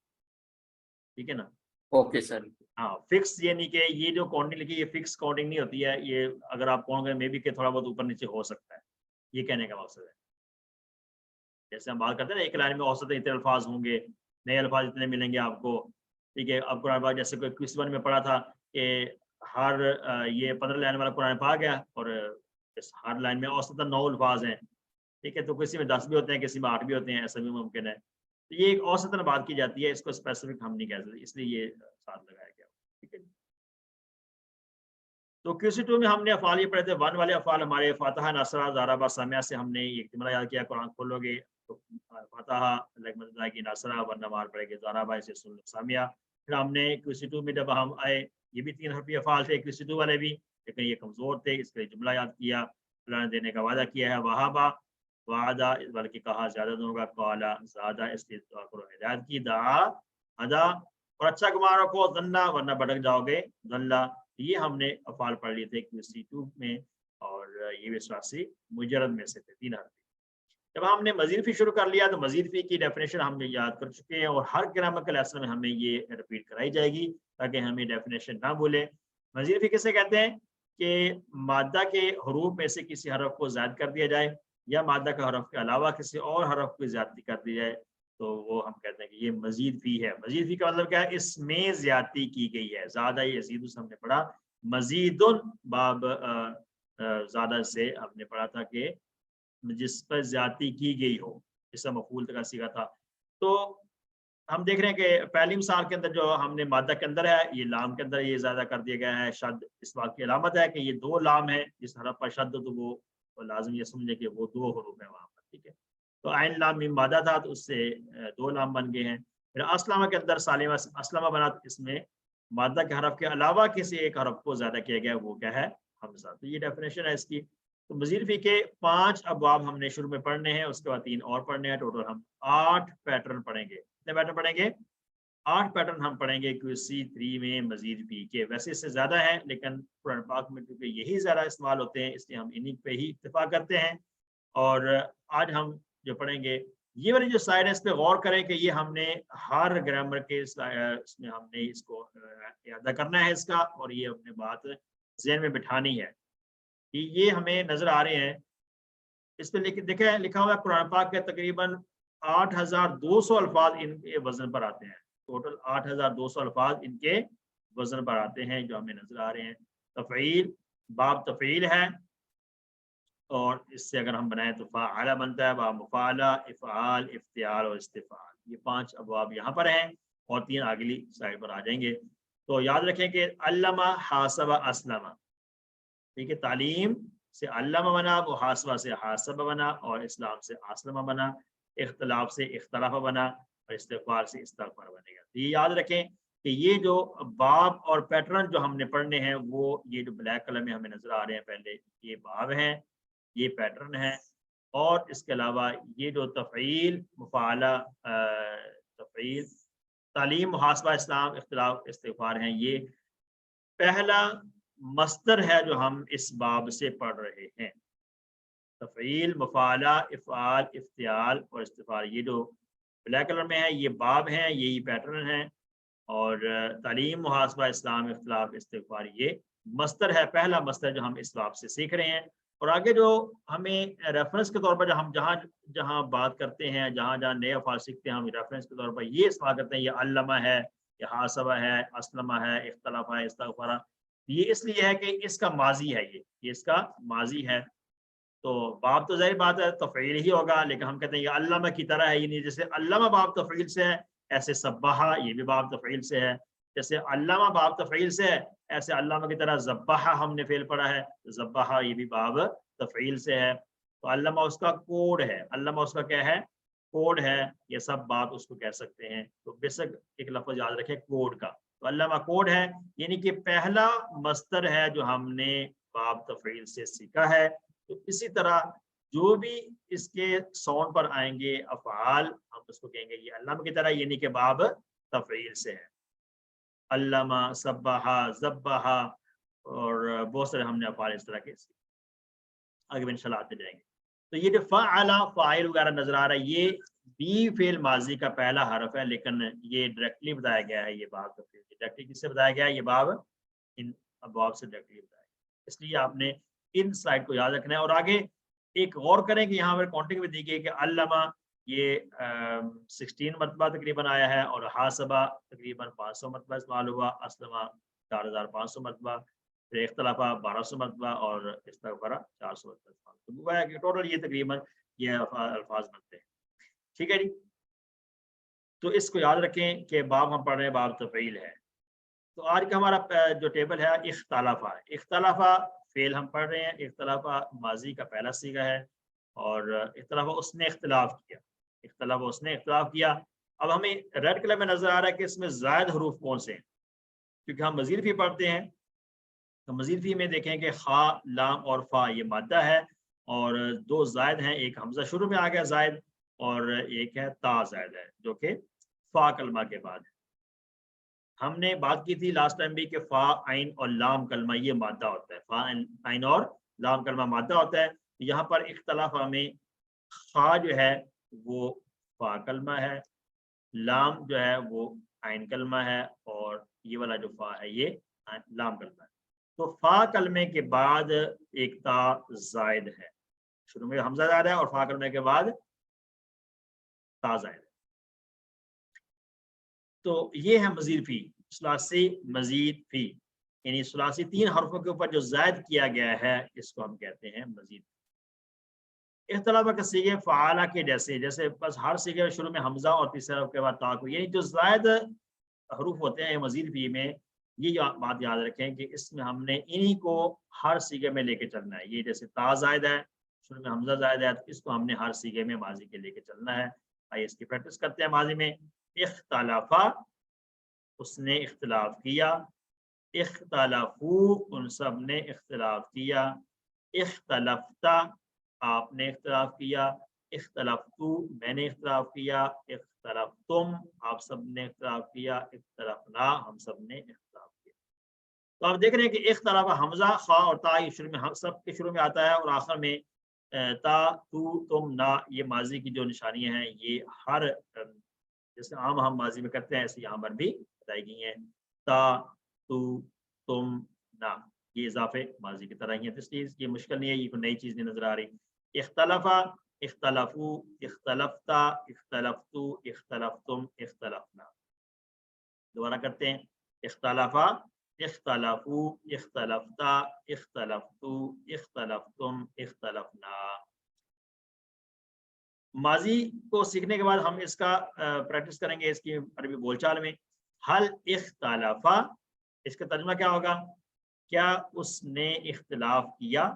[SPEAKER 1] ٹھیک ہے نا.
[SPEAKER 3] Okay sir.
[SPEAKER 1] ہاں، فکس یعنی کہ یہ جو کاؤنٹنگ لکھی یہ فکس کاؤنٹنگ نہیں ہوتی ہے. یہ اگر آپ کہوں گے مے بی کہ تھوڑا بہت اوپر نیچے ہو سکتا ہے، یہ کہنے کا مقصد ہے. جیسے ہم بات کرتے ہیں نا ایک لائن میں اوسطاً اتنے الفاظ ہوں گے، نئے الفاظ اتنے ملیں گے آپ کو. ٹھیک ہے. اب قرآن پاک جیسے کوئی کس ون میں پڑھا تھا کہ ہر یہ 15 لائن والا قرآن پاک ہے اور ہر لائن میں اوسطاً 9 الفاظ ہیں. ٹھیک ہے. تو کسی میں 10 بھی ہوتے ہیں، کسی میں 8 بھی ہوتے ہیں، ایسا بھی ممکن ہے. تو یہ ایک اوسطاً بات کی جاتی ہے، اس کو اسپیسیفک ہم نہیں کہہ سکتے، اس لیے یہ ساتھ لگایا گیا. ٹھیک ہے. تو QC2 میں ہم نے افعال یہ پڑھے تھے، 1 والے افعال ہمارے فاتحہ، نصرہ، ضربہ، سمیہ سے ہم نے یہ جملہ یاد کیا. قرآن کھولو گے تو فاتحہ لگمت کی نصرہ، ورنہ مار پڑے گے ضربہ، اسے سن لو سمیہ. پھر ہم نے QC2 میں جب ہم آئے، یہ بھی 3 حرفی افعال تھے QC2 والے بھی، لیکن یہ کمزور تھے، اس کے جملہ یاد کیا. اللہ نے دینے کا وعدہ کیا ہے، وہابا، وعدہ بلکہ کہا زیادہ دوں گا، قالا زیادہ، اس لیے دعا کرو ہدایت کی، دعا ادا، اور اچھا گمان رکھو، ذلہ ورنہ بھٹک جاؤ گے، ذلہ. یہ ہم نے افعال پڑھ لیے تھے QC2 میں، اور یہ بھی ثلاثی مجرد میں سے تھے 3 حرفی. جب ہم نے مزید فی شروع کر لیا تو مزید فی کی ڈیفینیشن ہم نے یاد کر چکے ہیں، اور ہر گرامر کے لیسن میں ہمیں یہ ریپیٹ کرائی جائے گی تاکہ ہم یہ ڈیفینیشن نہ بھولیں۔ مزید بھی کسے کہتے ہیں کہ مادہ کے حروف میں سے کسی حرف کو زائد کر دیا جائے یا مادہ کا حرف کے علاوہ کسی اور حرف کو زیادتی کر دی جائے تو وہ ہم کہتے ہیں کہ یہ مزید فی ہے۔ مزید فی کا مطلب کیا ہے؟ اس میں زیادتی کی گئی ہے۔ زیادہ یزید سے ہم نے پڑھا، مزید باب زیادہ سے ہم نے پڑھا تھا کہ جس پر زیادتی کی گئی ہو، اس کا مفعول کا صیغہ تھا۔ تو ہم دیکھ رہے ہیں کہ پہلی مثال کے اندر جو ہم نے مادہ کے اندر ہے، یہ لام کے اندر یہ زیادہ کر دیا گیا ہے۔ شد اس بات کی علامت ہے کہ یہ دو لام ہے، جس حرف پر شد تو وہ لازم یہ سمجھے کہ وہ دو حروف ہیں وہاں پر، ٹھیک ہے۔ تو عین لام میم مادہ تھا تو اس سے دو لام بن گئے ہیں۔ پھر اسلمہ کے اندر سالمہ اسلمہ بنا، اس میں مادہ کے حرف کے علاوہ کسی ایک حرف کو زیادہ کیا گیا، وہ کیا ہے؟ حمزہ۔ تو یہ ڈیفینیشن ہے اس کی۔ تو مزید فی کے 5 ابواب ہم نے شروع میں پڑھنے ہیں، اس کے بعد 3 اور پڑھنے ہیں۔ ٹوٹل ہم 8 پیٹرن پڑھیں گے۔ کتنے پیٹرن پڑھیں گے؟ 8 پیٹرن ہم پڑھیں گے QC3 میں مزید فی کے۔ ویسے اس سے زیادہ ہیں لیکن قرآن پاک میں کیونکہ یہی زیادہ استعمال ہوتے ہیں، اس لیے ہم انہی پہ ہی اکتفا کرتے ہیں۔ اور آج ہم جو پڑھیں گے یہ والی جو سائڈ ہے، اس پہ غور کریں کہ یہ ہم نے ہر گرامر کے اس میں ہم نے اس کو اعادہ کرنا ہے اس کا، اور یہ اپنے بات ذہن میں بٹھانی ہے کہ یہ ہمیں نظر آ رہے ہیں۔ اس پہ لکھا ہوا ہے قرآن پاک کے تقریباً 8200 الفاظ ان کے وزن پر آتے ہیں۔ ٹوٹل 8200 الفاظ ان کے وزن پر آتے ہیں جو ہمیں نظر آ رہے ہیں۔ تفعیل، باب تفعیل ہے، اور اس سے اگر ہم بنائیں تو فاعل بنتا ہے، باب مفعلہ، افعال، افتعال اور استفعال۔ یہ 5 ابواب یہاں پر ہیں اور 3 اگلی سائڈ پر آ جائیں گے۔ تو یاد رکھیں کہ علمہ، حاسبہ، اسلمہ، ٹھیک ہے۔ تعلیم سے علمہ بنا، محاسبہ سے حاسبہ بنا، اور اسلام سے اسلمہ بنا، اختلاف سے اختلاف بنا، اور استغفار سے استغفار بنے گا۔ تو یہ یاد رکھیں کہ یہ جو باب اور پیٹرن جو ہم نے پڑھنے ہیں، وہ یہ جو بلیک کلر میں ہمیں نظر آ رہے ہیں پہلے، یہ باب ہیں، یہ پیٹرن ہے، اور اس کے علاوہ یہ جو تفعیل، مفعلہ، تفعیل، تعلیم، محاسبہ، اسلام، اختلاف، استغفار ہیں، یہ پہلا مصدر ہے جو ہم اس باب سے پڑھ رہے ہیں۔ تفعیل، مفعلہ، افعال، افتعال اور استغفار، یہ جو بلیک کلر میں ہے یہ باب ہیں، یہی پیٹرن ہے، اور تعلیم، محاسبہ، اسلام، اختلاف، استغفار یہ مصدر ہے، پہلا مصدر جو ہم اس باب سے سیکھ رہے ہیں۔ اور آگے جو ہمیں ریفرنس کے طور پر جو ہم جہاں بات کرتے ہیں، جہاں نئے الفاظ سیکھتے ہیں، ہم ریفرنس کے طور پر یہ استعمال کرتے ہیں، یہ علمہ ہے، یہ حاسبہ ہے، اسلمہ ہے، اختلاف ہے، استغفار۔ یہ اس لیے ہے کہ اس کا ماضی ہے، یہ اس کا ماضی ہے۔ تو باب تو ظاہر بات ہے تفعیل ہی ہوگا، لیکن ہم کہتے ہیں یہ علامہ کی طرح ہے، یعنی جیسے علامہ باب تفعیل سے ہے، ایسے سبحہ یہ بھی باب تفعیل سے ہے۔ جیسے علامہ باب تفعیل سے ہے، ایسے علامہ کی طرح ذبحہ ہم نے فعل پڑھا ہے، ذبحہ یہ بھی باب تفعیل سے ہے۔ تو علامہ اس کا کوڈ ہے، علامہ اس کا کیا ہے؟ کوڈ ہے۔ یہ سب بات اس کو کہہ سکتے ہیں۔ تو بیسک ایک لفظ یاد رکھیں کوڈ کا، تو علامہ کوڈ ہے، یعنی کہ پہلا مصدر ہے جو ہم نے باب تفعیل سے سیکھا ہے۔ تو اسی طرح جو بھی اس کے ساؤنڈ پر آئیں گے افعال، ہم اس کو کہیں گے یہ علامہ کی طرح، یعنی کہ باب تفعیل سے ہے۔ علامہ، سبحہ، ذبحہ اور بہت سارے ہم نے افعال اس طرح کے آگے بھی انشاءاللہ آتے جائیں گے۔ تو یہ جو فعل، فاعل وغیرہ نظر آ رہا ہے، یہ بھی فعل ماضی کا پہلا حرف ہے، لیکن یہ ڈائریکٹلی بتایا گیا ہے، یہ باب تفعیل ڈائریکٹلی کس سے بتایا گیا ہے؟ یہ باب ان ابواب سے ڈائریکٹلی بتایا گیا، اس لیے آپ نے ان سلائڈ کو یاد رکھنا ہے۔ اور آگے ایک غور کریں کہ یہاں پر کاؤنٹنگ میں دی گئی کہ علامہ یہ 16 مرتبہ تقریباً آیا ہے، اور حاسبہ تقریباً 500 مرتبہ استعمال ہوا، اسلمہ 4500 مرتبہ، پھر اختلافہ 1200 مرتبہ، اور استغفرہ 400 مرتبہ استعمال۔ تو وہ ہے کہ ٹوٹل یہ تقریباً یہ الفاظ بنتے ہیں، ٹھیک ہے جی۔ تو اس کو یاد رکھیں کہ باب ہم پڑھ رہے ہیں باب تفعیل ہے۔ تو آج کا ہمارا جو ٹیبل ہے اختلافہ، اختلافہ فعل ہم پڑھ رہے ہیں، اختلافہ ماضی کا پہلا صیغہ ہے، اور اختلافہ اس نے اختلاف کیا، اختلافہ اس نے اختلاف کیا۔ اب ہمیں ریڈ کلر میں نظر آ رہا ہے کہ اس میں زائد حروف کون سے ہیں، کیونکہ ہم مزید فی پڑھتے ہیں۔ تو مزید فی میں دیکھیں کہ خا، لام اور فا یہ مادہ ہے، اور 2 زائد ہیں، ایک حمزہ شروع میں آ گیا زائد، اور ایک ہے تا زائد ہے جو کہ فا کلمہ کے بعد ہے۔ ہم نے بات کی تھی لاسٹ ٹائم بھی کہ فا، عین اور لام کلمہ یہ مادہ ہوتا ہے، فا، عین اور لام کلمہ مادہ ہوتا ہے۔ یہاں پر اختلاف میں خا جو ہے وہ فا کلمہ ہے، لام جو ہے وہ عین کلمہ ہے، اور یہ والا جو فا ہے یہ لام کرتا ہے. تو فا کلمے کے بعد ایک تا زائد ہے, شروع میں حمزہ زائد ہے اور فا کلمے کے بعد تا زائد ہے. تو یہ ہے مزید فی, ثلاثی مزید فی, یعنی ثلاثی 3 حرفوں کے اوپر جو زائد کیا گیا ہے اس کو ہم کہتے ہیں مزید. اختلاف کا صیغے فعالہ کے جیسے بس ہر صیغے شروع میں حمزہ اور تیسرے حرف کے بعد تا کو, یعنی جو زائد حروف ہوتے ہیں مزید فی میں, یہ بات یاد رکھیں کہ اس میں ہم نے انہی کو ہر صیغے میں لے کے چلنا ہے. یہ جیسے تا زائد ہے, شروع میں حمزہ زائد ہے, تو اس کو ہم نے ہر صیغے میں ماضی کے لے کے چلنا ہے. آئیے اس کی پریکٹس کرتے ہیں. ماضی میں اختلافا, اس نے اختلاف کیا. اختلافو, ان سب نے اختلاف کیا. اختلفتا, آپ نے اختلاف کیا. اختلفتو, میں نے اختلاف کیا. اختلفتم, آپ سب نے اختلاف کیا. اختلفنا, ہم سب نے اختلاف کیا. تو آپ دیکھ رہے ہیں کہ اختلاف حمزہ خا اور تا یہ شروع میں سب کے شروع میں آتا ہے, اور آخر میں تا تو تم نا, یہ ماضی کی جو نشانیاں ہیں یہ ہر جیسے عام ہم ماضی میں کرتے ہیں ایسے یہاں پر بھی بتائی گئی ہیں. تا تو تم نا, یہ اضافے ماضی کی طرح ہی ہیں, تو اس لیے یہ مشکل نہیں ہے, یہ کوئی نئی چیز نہیں نظر آ رہی. اختلفا, اختلفو, اختلفتا, اختلفتو, اختلفتم, اختلفنا. دوبارہ کرتے ہیں. اختلافا, اختلافو, اختلفتا, اختلفتو, اختلفتم, اختلفنا. ماضی کو سیکھنے کے بعد ہم اس کا پریکٹس کریں گے اس کی عربی بول چال میں. حل اختلافا, اس کا ترجمہ کیا ہوگا؟ کیا اس نے اختلاف کیا؟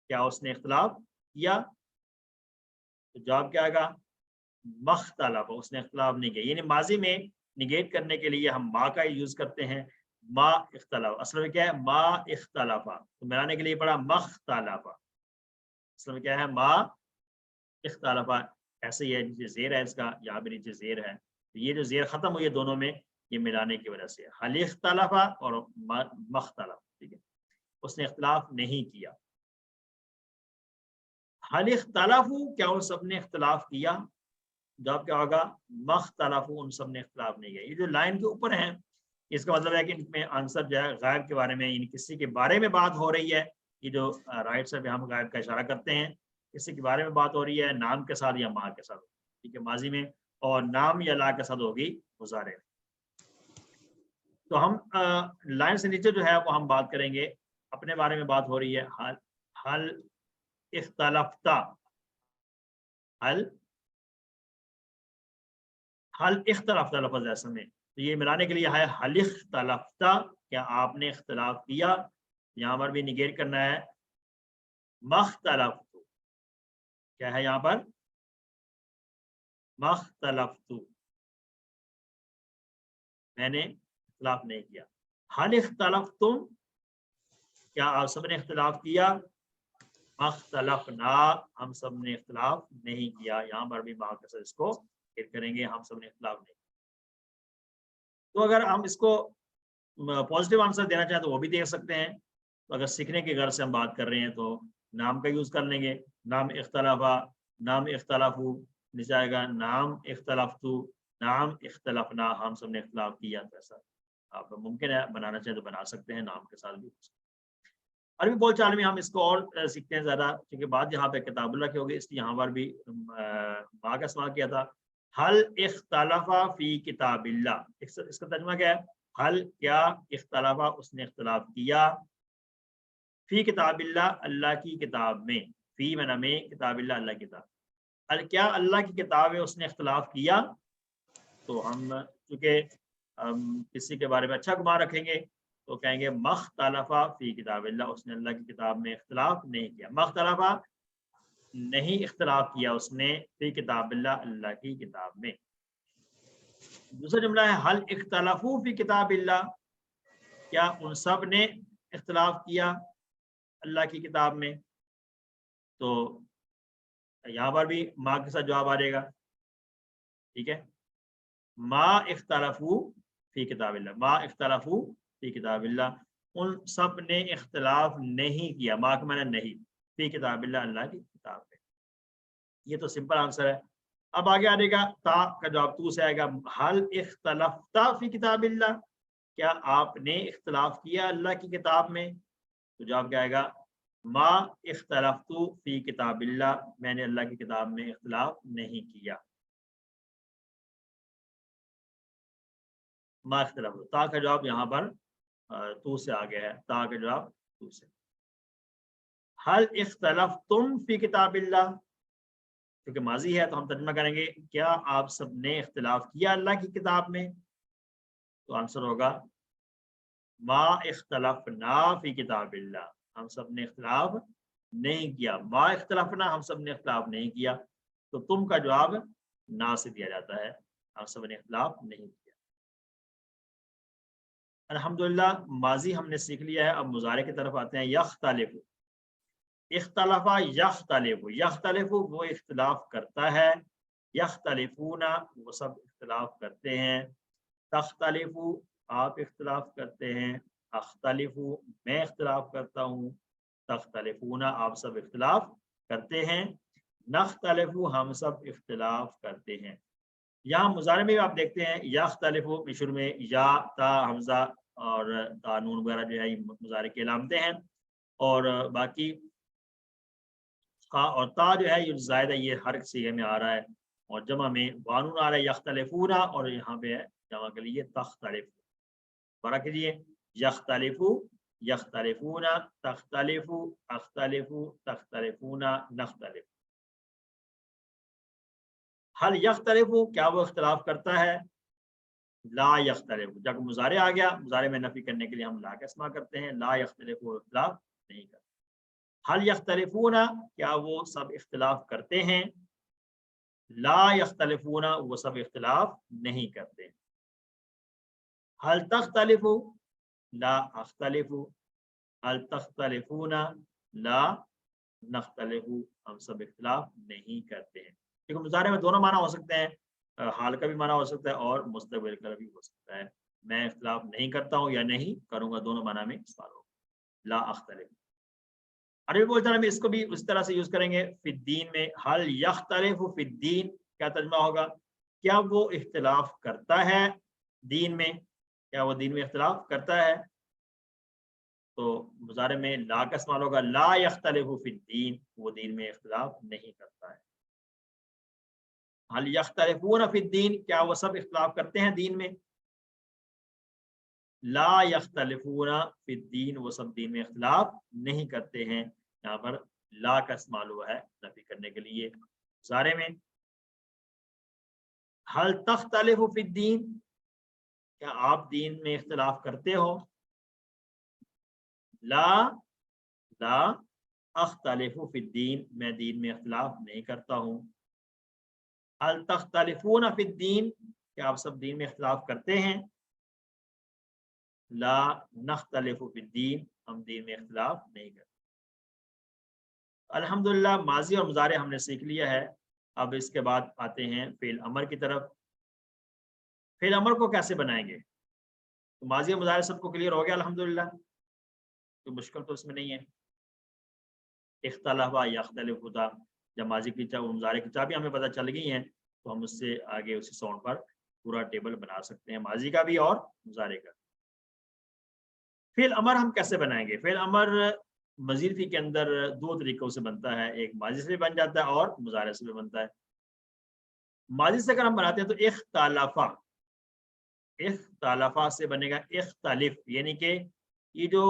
[SPEAKER 1] کیا اس نے اختلاف کیا؟ تو جواب کیا آئے گا؟ مختلف, اس نے اختلاف نہیں کیا. یعنی ماضی میں نگیٹ کرنے کے لیے ہم ما کا یوز کرتے ہیں. ما اختلاف, اصل میں کیا ہے؟ ما اختلافا, تو ملانے کے لیے پڑا مختلفا. اصل میں کیا ہے؟ ما اختلافا. ایسے ہی ہے, نیچے زیر ہے اس کا, یہاں بھی نیچے زیر ہے, تو یہ جو زیر ختم ہوئی ہے دونوں میں, یہ ملانے کی وجہ سے حل اختلافا اور مختلف. ٹھیک ہے, اس نے اختلاف نہیں کیا. حل اختلافو, کیا ان سب نے اختلاف کیا؟ جواب کیا ہوگا؟ مختلفو, ان سب نے اختلاف نہیں کیا. یہ جو لائن کے اوپر ہے اس کا مطلب ہے کہ ان میں آنسر جو ہے غائب کے بارے میں, یعنی کسی کے بارے میں بات ہو رہی ہے. یہ جو رائٹ سائڈ پہ ہم غائب کا اشارہ کرتے ہیں, کسی کے بارے میں بات ہو رہی ہے نام کے ساتھ یا ماں کے ساتھ, ٹھیک ہے, ماضی میں, اور نام یا لا کے ساتھ ہوگی مضارع. تو ہم لائن سے نیچے جو ہے وہ ہم بات کریں گے, اپنے بارے میں بات ہو رہی ہے. حل اختلفتا, حل اختلفتا لفظ ایسا میں, تو یہ ملانے کے لیے ہے حل اختلفتا, کیا آپ نے اختلاف کیا. یہاں پر بھی نگیٹ کرنا ہے مختلفتو, کیا ہے یہاں پر؟ مختلفتو, میں نے اختلاف نہیں کیا. حل اختلفتم, کیا آپ سب نے اختلاف کیا. مختلفنا, ہم سب نے اختلاف نہیں کیا. یہاں پر بھی بات کر اس کو کریں گے, ہم سب نے اختلاف نہیں. تو اگر ہم اس کو پازیٹیو آنسر دینا چاہیں تو وہ بھی دے سکتے ہیں. تو اگر سیکھنے کے غرض سے ہم بات کر رہے ہیں تو نام کا یوز کر لیں گے. نام اختلافا, نام اختلافو, نیچے آئے گا نام اختلفتو, نام اختلفنا, ہم سب نے اختلاف کیا. تو ایسا آپ ممکن ہے بنانا چاہیں تو بنا سکتے ہیں, نام کے ساتھ بھی. عربی بول چال میں ہم اس کو اور سیکھتے ہیں زیادہ, کیونکہ بات یہاں پہ کتاب اللہ کی ہوگی, اس لیے یہاں پر بھی با کا استعمال کیا تھا. حل اختلافا فی کتاب اللہ, اس کا ترجمہ کیا ہے؟ حل, کیا اختلافا, اس نے اختلاف کیا. فی کتاب اللہ, اللہ کی کتاب میں. فی معنی میں, کتاب اللہ, اللہ کی کتاب. کیا اللہ کی کتاب ہے اس نے اختلاف کیا. تو ہم چونکہ کسی کے بارے میں اچھا گمان رکھیں گے تو کہیں گے مختلفا فی کتاب اللہ, اس نے اللہ کی کتاب میں اختلاف نہیں کیا. مختلفا, نہیں اختلاف کیا اس نے, فی کتاب اللہ, اللہ کی کتاب میں. دوسرا جملہ ہے حل اختلافو فی کتاب اللہ, کیا ان سب نے اختلاف کیا اللہ کی کتاب میں. تو یہاں پر بھی ما کے ساتھ جواب آ جائے گا. ٹھیک ہے, ما اختلافو فی کتاب اللہ, ما اختلافو فی کتاب اللہ, ان سب نے اختلاف نہیں کیا. ما کا معنی نہیں, فی کتاب اللہ, اللہ کی کتاب میں. یہ تو سمپل آنسر ہے. اب آگے آ جائے گا تا کا جواب تو سے آئے گا. حل اختلفتا فی کتاب اللہ, کیا آپ نے اختلاف کیا اللہ کی کتاب میں؟ تو جواب کیا آئے گا؟ ما اختلفت فی کتاب اللہ، میں نے اللہ کی کتاب میں اختلاف نہیں کیا. ما اختلاف، تا کا جواب یہاں پر تو سے آ گیا ہے، تا کا جواب تو سے. حل اختلفتم فی کتاب اللہ، کیونکہ ماضی ہے تو ہم ترجمہ کریں گے کیا آپ سب نے اختلاف کیا اللہ کی کتاب میں؟ تو آنسر ہوگا ما اختلفنا فی کتاب اللہ، ہم سب نے اختلاف نہیں کیا. ما اختلفنا، ہم سب نے اختلاف نہیں کیا. تو تم کا جواب نا سے دیا جاتا ہے، ہم سب نے اختلاف نہیں کیا. الحمدللہ ماضی ہم نے سیکھ لیا ہے. اب مضارع کی طرف آتے ہیں. یختلف، اختلافا یختلف، یختلف وہ اختلاف کرتا ہے، یختلفون وہ سب اختلاف کرتے ہیں، تختلف آپ اختلاف کرتے ہیں، اختلف میں اختلاف کرتا ہوں، تختلفون آپ سب اختلاف کرتے ہیں، نختلف ہم سب اختلاف کرتے ہیں. یہاں مضارع میں بھی آپ دیکھتے ہیں یختلف میں شروع میں یا تا حمزہ اور تا نون وغیرہ جو ہے یہ مضارع کی علامتیں ہیں، اور باقی اور تا جو ہے یہ زائد ہے، یہ ہر صیغے میں آ رہا ہے، اور جمع میں وانون آ رہا ہے یختلفون، اور یہاں پہ ہے جمع کے لیے تختلف. فرق کیجیے یختلف یختلفون، تختلف اختلف تختلفون نختلف. حل یختلف کیا وہ اختلاف کرتا ہے؟ لا یختلف، جب مضارع آ گیا مضارع میں نفی کرنے کے لیے ہم لا کا استعمال کرتے ہیں. لا یختلف وہ اختلاف نہیں کرتا. حل یختلفون کیا وہ سب اختلاف کرتے ہیں؟ لا یختلفون وہ سب اختلاف نہیں کرتے. حل تختلف لا اختلف، حل تختلفون لا نختلف ہم سب اختلاف نہیں کرتے ہیں. کیونکہ مضارع میں دونوں معنی ہو سکتے ہیں، حال کا بھی معنی ہو سکتا ہے اور مستقبل کا بھی ہو سکتا ہے. میں اختلاف نہیں کرتا ہوں یا نہیں کروں گا، دونوں معنی میں استعمال ہوگا. لا اختلف. عربی بولتے ہیں ہم اس کو بھی اس طرح سے یوز کریں گے فی الدین میں. حل یختلف فی الدین کیا ترجمہ ہوگا؟ کیا وہ اختلاف کرتا ہے دین میں؟ کیا وہ دین میں اختلاف کرتا ہے؟ تو مضارع میں لا کا استعمال ہوگا. لا یختلف فی الدین وہ دین میں اختلاف نہیں کرتا ہے. حل یختلفون فی الدین کیا وہ سب اختلاف کرتے ہیں دین میں؟ لا یختلفون فی الدین وہ سب دین میں اختلاف نہیں کرتے ہیں. یہاں پر لا کا استعمال ہوا ہے نفی کرنے کے لیے. مضارع میں حل تختلف فی الدین کیا آپ دین میں اختلاف کرتے ہو؟ لا لا اختلف فی الدین میں دین میں اختلاف نہیں کرتا ہوں. حل تختلفون فی الدین کیا آپ سب دین میں اختلاف کرتے ہیں؟ لا نختلف فی الدین ہم دین میں اختلاف نہیں کرتے. الحمدللہ ماضی اور مضارع ہم نے سیکھ لیا ہے. اب اس کے بعد آتے ہیں فعل امر کی طرف. فعل امر کو کیسے بنائیں گے؟ تو ماضی اور مضارع سب کو کلیئر ہو گیا الحمدللہ، تو مشکل تو اس میں نہیں ہے. اختلاف یختلف ہوتا جب ماضی کی مضارع کی چابی ہمیں پتہ چل گئی ہیں تو ہم اس سے آگے اسی ساؤنڈ پر پورا ٹیبل بنا سکتے ہیں، ماضی کا بھی اور مضارع کا. فعل امر ہم کیسے بنائیں گے؟ فعل امر مزید فی کے اندر دو طریقوں سے بنتا ہے، ایک ماضی سے بھی بن جاتا ہے اور مضارع سے بھی بنتا ہے. ماضی سے اگر ہم بناتے ہیں تو اختلافا، اختلافا سے بنے گا اختلف، یعنی کہ یہ جو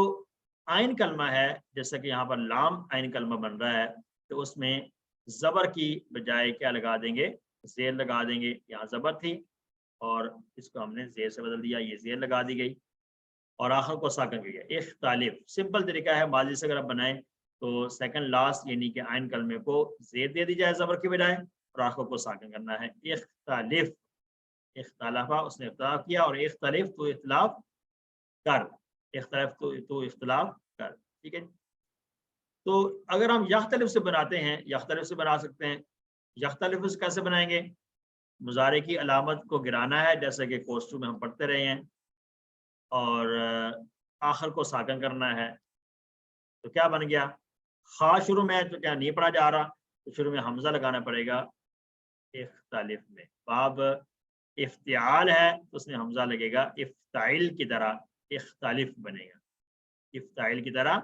[SPEAKER 1] عین کلمہ ہے جیسا کہ یہاں پر لام عین کلمہ بن رہا ہے تو اس میں زبر کی بجائے کیا لگا دیں گے؟ زیر لگا دیں گے. یہاں زبر تھی اور اس کو ہم نے زیر سے بدل دیا، یہ زیر لگا دی گئی اور آخر کو ساکن کر گیا. اختلاف سمپل طریقہ ہے. ماضی سے اگر آپ بنائیں تو سیکنڈ لاسٹ یعنی کہ عین کلمے کو زیر دے دی جائے زبر کی بجائے اور آخر کو ساکن کرنا ہے. اختلاف، اختلافا اس نے اختلاف کیا، اور اختلاف تو اختلاف کر، اختلاف تو اختلاف کر. ٹھیک ہے. تو اگر ہم یختلف سے بناتے ہیں، یختلف سے بنا سکتے ہیں. یختلف سے کیسے بنائیں گے؟ مضارع کی علامت کو گرانا ہے جیسے کہ کوسٹو میں ہم پڑھتے رہے ہیں، اور آخر کو ساکن کرنا ہے. تو کیا بن گیا؟ خا شروع میں تو کیا نہیں پڑھا جا رہا، تو شروع میں حمزہ لگانا پڑے گا اختلاف میں. باب افتعال ہے تو اس میں حمزہ لگے گا، افتعل کی طرح اختلف بنے گا، افتعل کی طرح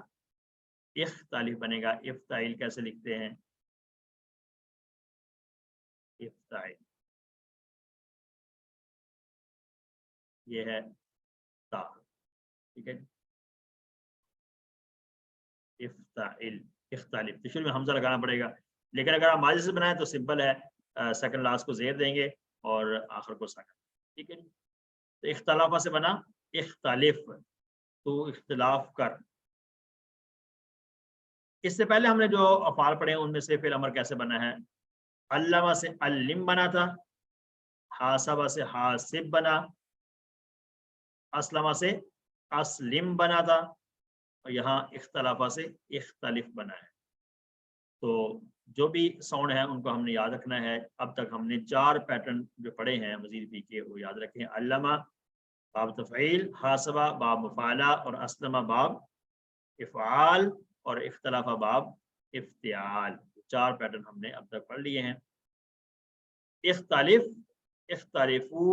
[SPEAKER 1] اختلف بنے گا۔ افتعل کیسے لکھتے ہیں؟ افتعل، یہ ہے تا، ٹھیک ہے، افتعل اختلف، تو شروع میں حمزہ لگانا پڑے گا، لیکن اگر آپ ماضی سے بنائیں تو سمپل ہے، سیکنڈ لاسٹ کو زیر دیں گے اور آخر کو سکن، ٹھیک ہے جی۔ تو اختلافہ سے بنا اختلف، تو اختلاف کر۔ اس سے پہلے ہم نے جو افعال پڑھے ان میں سے فعل امر کیسے بنا ہے؟ علمہ سے علم بنا تھا، حاسبہ سے حاسب بنا، اسلمہ سے اسلم بنا تھا، اور یہاں اختلافہ سے اختلف بنا ہے۔ تو جو بھی ساؤنڈ ہے ان کو ہم نے یاد رکھنا ہے۔ اب تک ہم نے 4 پیٹرن جو پڑھے ہیں مزید بھی کے وہ یاد رکھیں۔ علمہ باب تفعیل، حاسبہ باب مفعلہ، اور اسلمہ باب افعال، اور اختلافہ باب افتعال۔ 4 پیٹرن ہم نے اب تک پڑھ لیے ہیں۔ اختلف، اختلفو،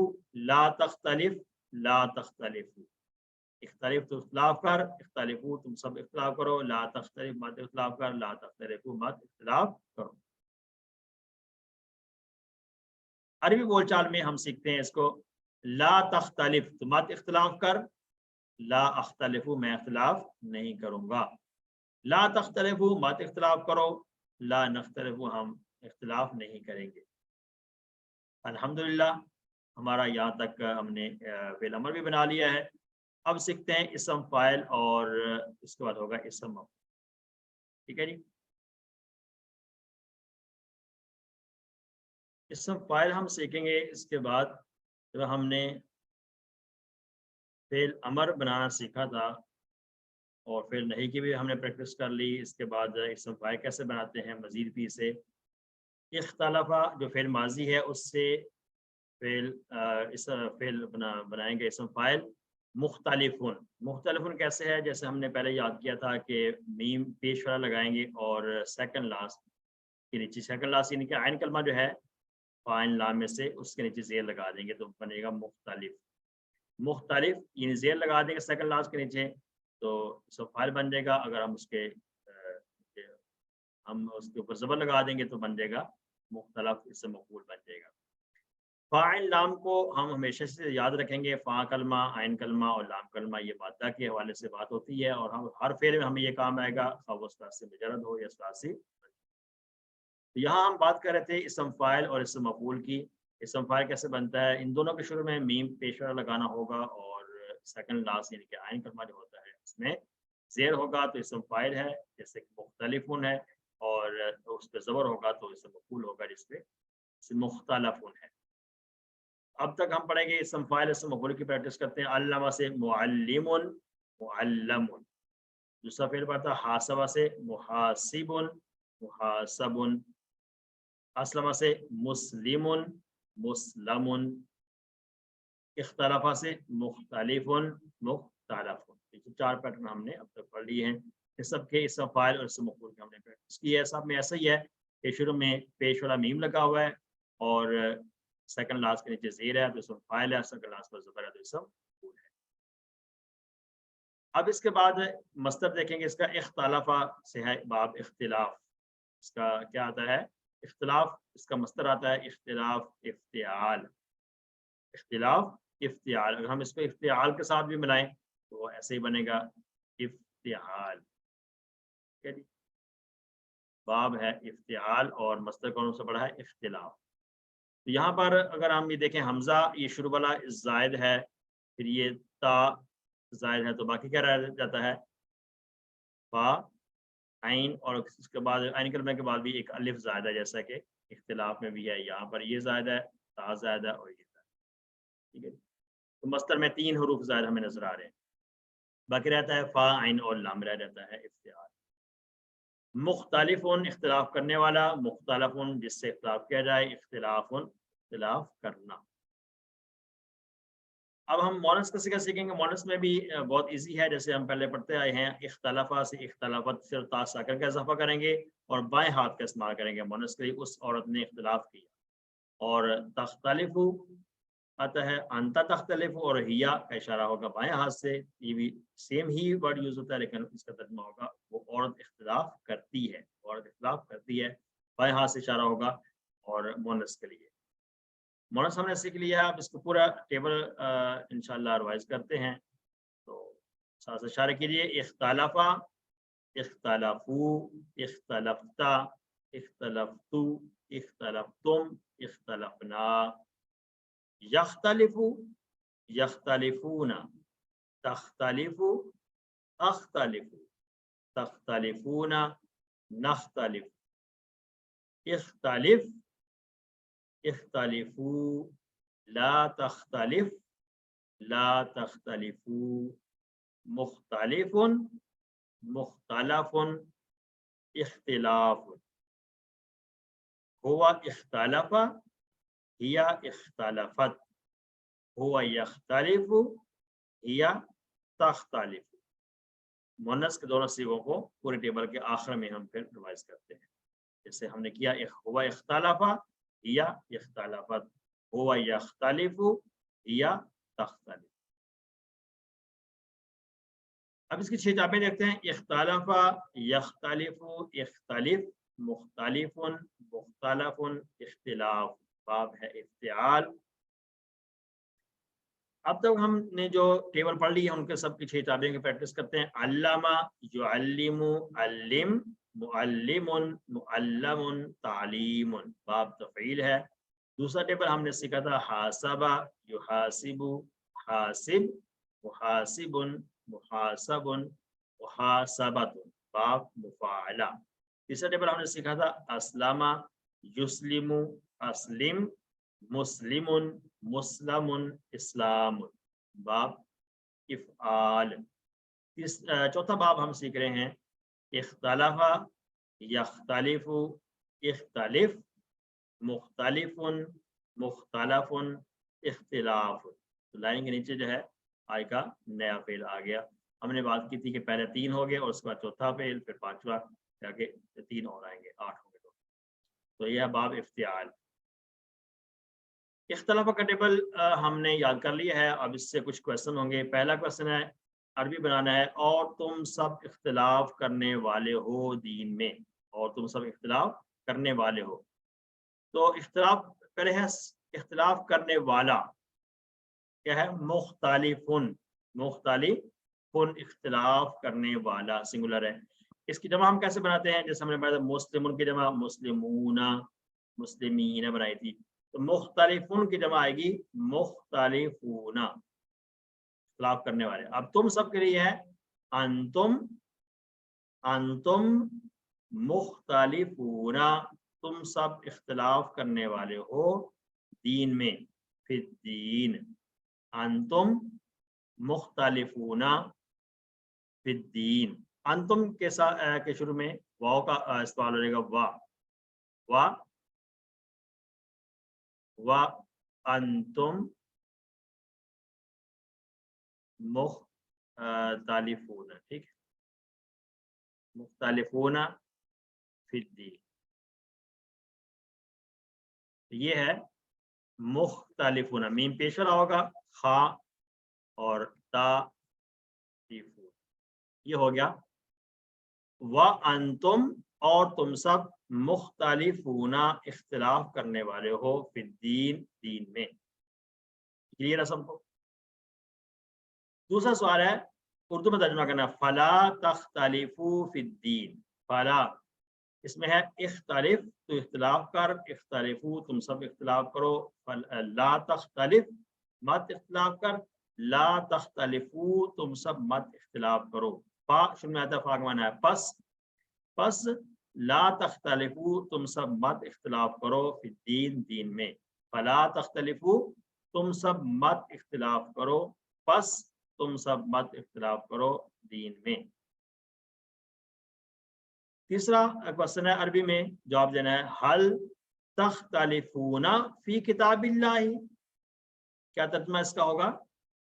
[SPEAKER 1] لا تختلف، لا تختلفو۔ اختلف تو اختلاف کر، اختلفو تم سب اختلاف کرو، لا تختلف مت اختلاف کر، لا تختلفو مت اختلاف کرو۔ عربی بول چال میں ہم سیکھتے ہیں اس کو، لا تختلف تو مت اختلاف کر، لا اختلفو میں اختلاف نہیں کروں گا، لا تختلفو مت اختلاف کرو، لا نختلفو ہم اختلاف نہیں کریں گے۔ الحمدللہ ہمارا یہاں تک ہم نے فعل امر بھی بنا لیا ہے۔ اب سیکھتے ہیں اسم فاعل، اور اس کے بعد ہوگا اسم مفعول، ٹھیک ہے جی۔ اسم فاعل ہم سیکھیں گے اس کے بعد جب ہم نے فعل امر بنانا سیکھا تھا اور فعل نہیں کی بھی ہم نے پریکٹس کر لی، اس کے بعد اسم فاعل کیسے بناتے ہیں مزید بھی سے۔ اختلافہ جو فعل ماضی ہے اس سے فعل بنائیں گے اسم فاعل۔ مختلفن، مختلفن کیسے ہے؟ جیسے ہم نے پہلے یاد کیا تھا کہ میم پیش والا لگائیں گے اور سیکنڈ لاسٹ کے نیچے، سیکنڈ لاسٹ یعنی کہ عین کلمہ جو ہے فاعل لام میں سے اس کے نیچے زیر لگا دیں گے تو بنے گا مختلف۔ مختلف یعنی زیر لگا دیں گے سیکنڈ لاسٹ کے نیچے تو اسم فاعل بن جائے گا، اگر ہم اس کے اوپر زبر لگا دیں گے تو بن جائے گا مختلف، اسم مفعول بن جائے گا۔ فاعل لام کو ہم ہمیشہ سے یاد رکھیں گے، فا کلمہ، عین کلمہ اور لام کلمہ، یہ مادہ کے حوالے سے بات ہوتی ہے، اور ہم ہر فعل میں ہمیں یہ کام آئے گا، خواہ وہ ثلاثی مجرد ہو یا ثلاثی۔ یہاں ہم بات کر رہے تھے اسم فاعل اور اسم مفعول کی۔ اسم فاعل کیسے بنتا ہے؟ ان دونوں کے شروع میں میم پیش والا لگانا ہوگا، اور سیکنڈ لاسٹ یعنی کہ عین کلمہ جو ہوتا ہے اس میں زیر ہوگا تو اسم فاعل ہے، جیسے کہ مختلفن ہے، اور اس پہ زبر ہوگا تو اسم مفعول ہوگا جس پہ مختلفن ہے۔ اب تک ہم پڑھیں گے اسم فاعل اسم مفعول کی پریکٹس کرتے ہیں۔ علمہ سے معلم، معلم۔ دوسرا فعل پڑھتا ہے حاسبہ سے محاسب، محاسب۔ اسلمہ سے مسلم، مسلم۔ اختلافہ سے مختلف، مختلف۔ 4 پیٹرن ہم نے اب تک پڑھ لیے ہیں۔ اس سب کے اسم فاعل اور اسم مفعول کی ہم نے پریکٹس کی ہے۔ سب میں ایسا ہی ہے کہ شروع میں پیش والا میم لگا ہوا ہے اور سیکنڈ لاسٹ کے نیچے زیر ہے تو اسم فاعل ہے، سیکنڈ لاسٹ پر زبر ہے تو اسم مفعول ہے۔ اب اس کے بعد مصدر دیکھیں گے، اس کا اختلافہ سے ہے باب اختلاف۔ اس کا کیا آتا ہے؟ اختلاف، اس کا مصدر آتا ہے اختلاف افتعال، اختلاف افتعال۔ اگر ہم اس کو افتعال کے ساتھ بھی ملائیں تو ایسے ہی بنے گا افتعال، ٹھیک ہے جی۔ باب ہے افتعال اور مصدر کون سا پڑا ہے؟ اختلاف۔ تو یہاں پر اگر ہم یہ دیکھیں حمزہ یہ شروع والا زائد ہے، پھر یہ تا زائد ہے، تو باقی کیا رہ جاتا ہے؟ فا، عین، اور اس کے بعد عین کلمہ کے بعد بھی ایک الف زائد ہے، جیسا کہ اختلاف میں بھی ہے۔ یہاں پر یہ زائد ہے، تا زائد ہے، اور یہ زائد ہے، ٹھیک ہے۔ تو مصدر میں 3 حروف زائد ہمیں نظر آ رہے ہیں، باقی رہتا ہے فا، عین اور لام رہ جاتا ہے افتعال۔ مختلفن اختلاف کرنے والا، مختلفن جس سے اختلاف کیا جائے، اختلافن اختلاف کرنا۔ اب ہم مونس کا صیغہ سیکھیں گے۔ مونس میں بھی بہت ایزی ہے، جیسے ہم پہلے پڑھتے آئے ہیں، اختلافہ سے اختلافت سے تا ساکن کا اضافہ کریں گے اور بائیں ہاتھ کا استعمال کریں گے مونس کے لیے، اس عورت نے اختلاف کیا۔ اور تختلف آتا ہے انتا تختلف اور ہیا کا اشارہ ہوگا بائیں ہاتھ سے، یہ بھی سیم ہی ورڈ یوز ہوتا ہے لیکن اس کا ترجمہ ہوگا وہ عورت اختلاف کرتی ہے، عورت اختلاف کرتی ہے، بائیں ہاتھ سے اشارہ ہوگا۔ اور مونس کے لیے مونس ہم نے سیکھ لیا، اب اس کو پورا ٹیبل انشاءاللہ ریوائز کرتے ہیں۔ تو ساتھ اشارے کیجیے، اختلافا، اختلافو، اختلفتا، اختلفتو، اختلفتم، اختلفنا، یختلف، یختلفون، تختلف، اختلف، تختلفون، نختلف، اختلف، اختلفو، لا تختلف، لا تختلفو، مختلف، مختلف، اختلاف، هو اختلف، هي اختلفت، هو يختلف، هي تختلف۔ مونس کے دونوں صیغوں کو پورے ٹیبل کے آخر میں ہم پھر ریوائز کرتے ہیں، جیسے ہم نے کیا، هو اختلف، هي اختلفت، هو يختلف، هي تختلف۔ اب اس کی 6 چاپیں دیکھتے ہیں، اختلف، یختلف، اختلف، مختلف، مختلف، اختلاف، باب ہے افتعال۔ اب تک ہم نے جو ٹیبل پڑھ لی ہے ان کے سب کی 6 چابیوں کی پریکٹس کرتے ہیں۔ علامہ، یعلم، علم، معلم، معلم، تعلیم، باب تفعیل ہے۔ دوسرا ٹیبل ہم نے سیکھا تھا حاسبہ، یحاسب، حاسب، محاسب، محاسب، محاسبۃ، باب مفاعلہ۔ تیسرا ٹیبل ہم نے سیکھا تھا اسلمہ، یسلم، اسلم، مسلم، مسلم، اسلام، باب افعال۔ چوتھا باب ہم سیکھ رہے ہیں اختلف، یختلف، اختلف، مختلف، مختلف، اختلاف۔ تو لائن کے نیچے جو ہے آئی کا نیا فعل آ گیا۔ ہم نے بات کی تھی کہ پہلے 3 ہو گئے اور اس کے بعد چوتھا فعل، پھر 5واں، جا کے 3 اور آئیں گے، 8 ہوں گے۔ تو یہ باب افتعال۔ اختلاف کا ٹیبل ہم نے یاد کر لیا ہے، اب اس سے کچھ کویشچن ہوں گے۔ پہلا کویشچن ہے، عربی بنانا ہے، اور تم سب اختلاف کرنے والے ہو دین میں، اور تم سب اختلاف کرنے والے ہو۔ تو اختلاف پہلے ہے اختلاف کرنے والا، کیا ہے؟ مختلفن، مختلفن، اختلاف کرنے والا سنگولر ہے۔ اس کی جمع ہم کیسے بناتے ہیں؟ جیسے ہم نے بنایا مسلمون کی جمع مسلمون، مسلمین بنائی تھی، تو مختلفن کی جمع آئے گی مختلفون، اختلاف کرنے والے۔ اب تم سب کے لیے ہے انتم، انتم مختلفون، تم سب اختلاف کرنے والے ہو دین میں، فی الدین، انتم مختلفون فی الدین۔ انتم کے ساتھ کے شروع میں واو کا استعمال ہو جائے گا، وا انتم مختلفون، ٹھیک ہے، مختلفون فی الدین، یہ ہے مختلفون، میم پیش والا ہوگا، خا اور تا، یہ ہو گیا وَأَنْتُمْ، اور تم سب مختلفون، اختلاف کرنے والے ہو، فی الدین، دین میں۔ کلیئر ہے سب کو؟ دوسرا سوال ہے اردو میں ترجمہ کرنا، فلا تختلفوا فی الدین۔ فلا اس میں ہے اختلف، تو اختلاف کر، اختلفو تم سب اختلاف کرو، لا تختلف مت اختلاف کر، لا تختلفو تم سب مت اختلاف کرو۔ فا شروع میں آتا ہے، فا کا معنی ہے پس لا تختلفو تم سب مت اختلاف کرو، فی الدین، دین میں، فلا تختلفو تم سب مت اختلاف کرو، پس تم سب مت اختلاف کرو دین میں۔ تیسرا کوشچن ہے عربی میں جواب دینا ہے، حل تختلفون فی کتاب اللہ، کیا ترجمہ اس کا ہوگا؟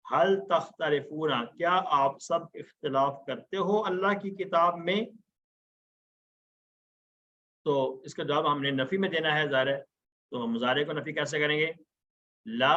[SPEAKER 1] حل تختلفون، کیا آپ سب اختلاف کرتے ہو اللہ کی کتاب میں؟ تو اس کا جواب ہم نے نفی میں دینا ہے، ظاہر ہے، تو مضارع کو نفی کیسے کریں گے؟ لا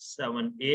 [SPEAKER 1] 7A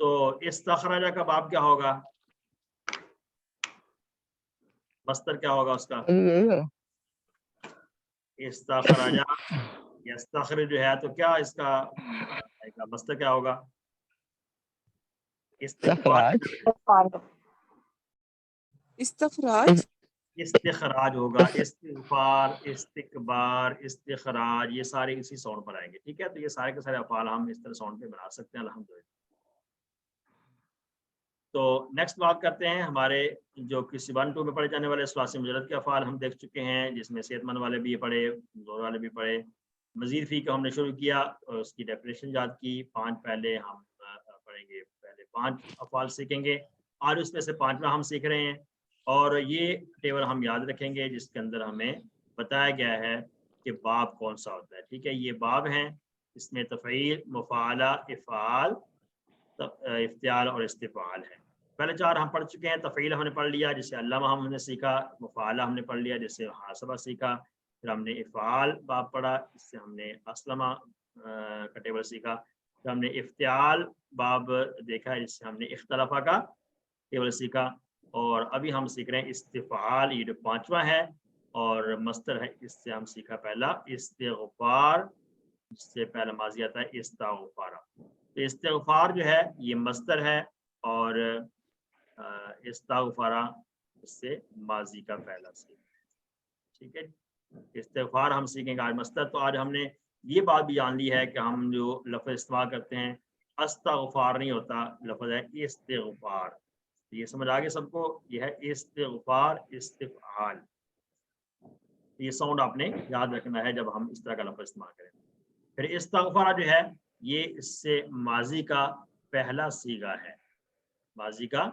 [SPEAKER 1] تو استخرجہ کا باب کیا ہوگا؟ مصدر کیا ہوگا اس کا؟ استخرجہ یستخرج جو ہے تو کیا اس کا مصدر کیا ہوگا؟
[SPEAKER 4] استخراج
[SPEAKER 1] استخراج ہوگا. استغفار، استکبار، استخراج، یہ سارے اسی ساؤنڈ پر آئیں گے. ٹھیک ہے، تو یہ سارے کے سارے افعال ہم اس طرح ساؤنڈ پہ بنا سکتے ہیں الحمدللہ. تو نیکسٹ بات کرتے ہیں ہمارے جو کسی 1-2 میں پڑھے جانے والے ثلاثی مجرد کے افعال ہم دیکھ چکے ہیں، جس میں صحت مند والے بھی پڑھے، زور والے بھی پڑھے. مزید فی کا ہم نے شروع کیا اور اس کی ڈیفینیشن یاد کی. 5 پہلے ہم پڑھیں گے، پہلے 5 افعال سیکھیں گے. آج اس میں سے 5واں ہم سیکھ رہے ہیں اور یہ ٹیبل ہم یاد رکھیں گے جس کے اندر ہمیں بتایا گیا ہے کہ باب کون سا ہوتا ہے. ٹھیک ہے، یہ باب ہیں، اس میں تفعیل، مفعلہ، افعال، افتعال اور استفعال ہے. پہلے 4 ہم پڑھ چکے ہیں. تفعیل ہم نے پڑھ لیا جسے علامہ ہم نے سیکھا، مفعلہ ہم نے پڑھ لیا جسے حاسبہ سیکھا، پھر ہم نے افعال باب پڑھا جس سے ہم نے اسلمہ کا ٹیبل سیکھا، پھر ہم نے افتعال باب دیکھا جس سے ہم نے اختلافہ کا ٹیبل سیکھا، اور ابھی ہم سیکھ رہے ہیں استفعال، یہ جو 5واں ہے اور مصدر ہے. اس سے ہم سیکھا پہلا استغفار، جس سے پہلا ماضی آتا ہے استغفارہ. تو استغفار جو ہے یہ مصدر ہے اور استغفارہ اس سے ماضی کا پہلا سیکھا. ٹھیک ہے، استغفار ہم سیکھیں گے آج مصدر. تو آج ہم نے یہ بات بھی جان لی ہے کہ ہم جو لفظ استعمال کرتے ہیں استغفار نہیں ہوتا، لفظ ہے استغفار. یہ سمجھ آگے سب کو؟ یہ ہے استغفار، استفعال. یہ ساؤنڈ آپ نے یاد رکھنا ہے جب ہم اس طرح کا لفظ استعمال کریں. پھر استغفار جو ہے یہ اس سے ماضی کا پہلا صیغہ ہے، ماضی کا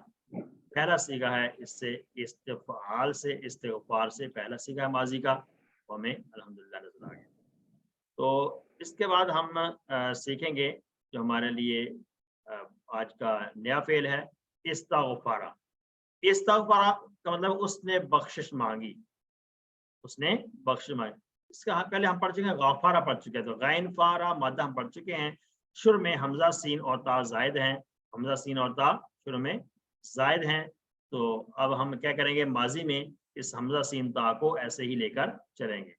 [SPEAKER 1] پہلا صیغہ ہے. اس سے استفعال سے، استغفار سے پہلا صیغہ ہے ماضی کا، وہ ہمیں الحمدللہ نظر آ گیا. تو اس کے بعد ہم سیکھیں گے جو ہمارے لیے آج کا نیا فعل ہے استغفارہ. استغفارہ کا مطلب اس نے بخشش مانگی، اس نے بخشش مانگی. اس کا پہلے ہم پڑھ چکے ہیں، غفارہ پڑھ چکے ہیں. تو غین فارہ مادہ ہم پڑھ چکے ہیں. شروع میں حمزہ سین اور تا زائد ہیں، حمزہ سین اور تا شروع میں زائد ہیں. تو اب ہم کیا کریں گے، ماضی میں اس حمزہ سین تا کو ایسے ہی لے کر چلیں گے.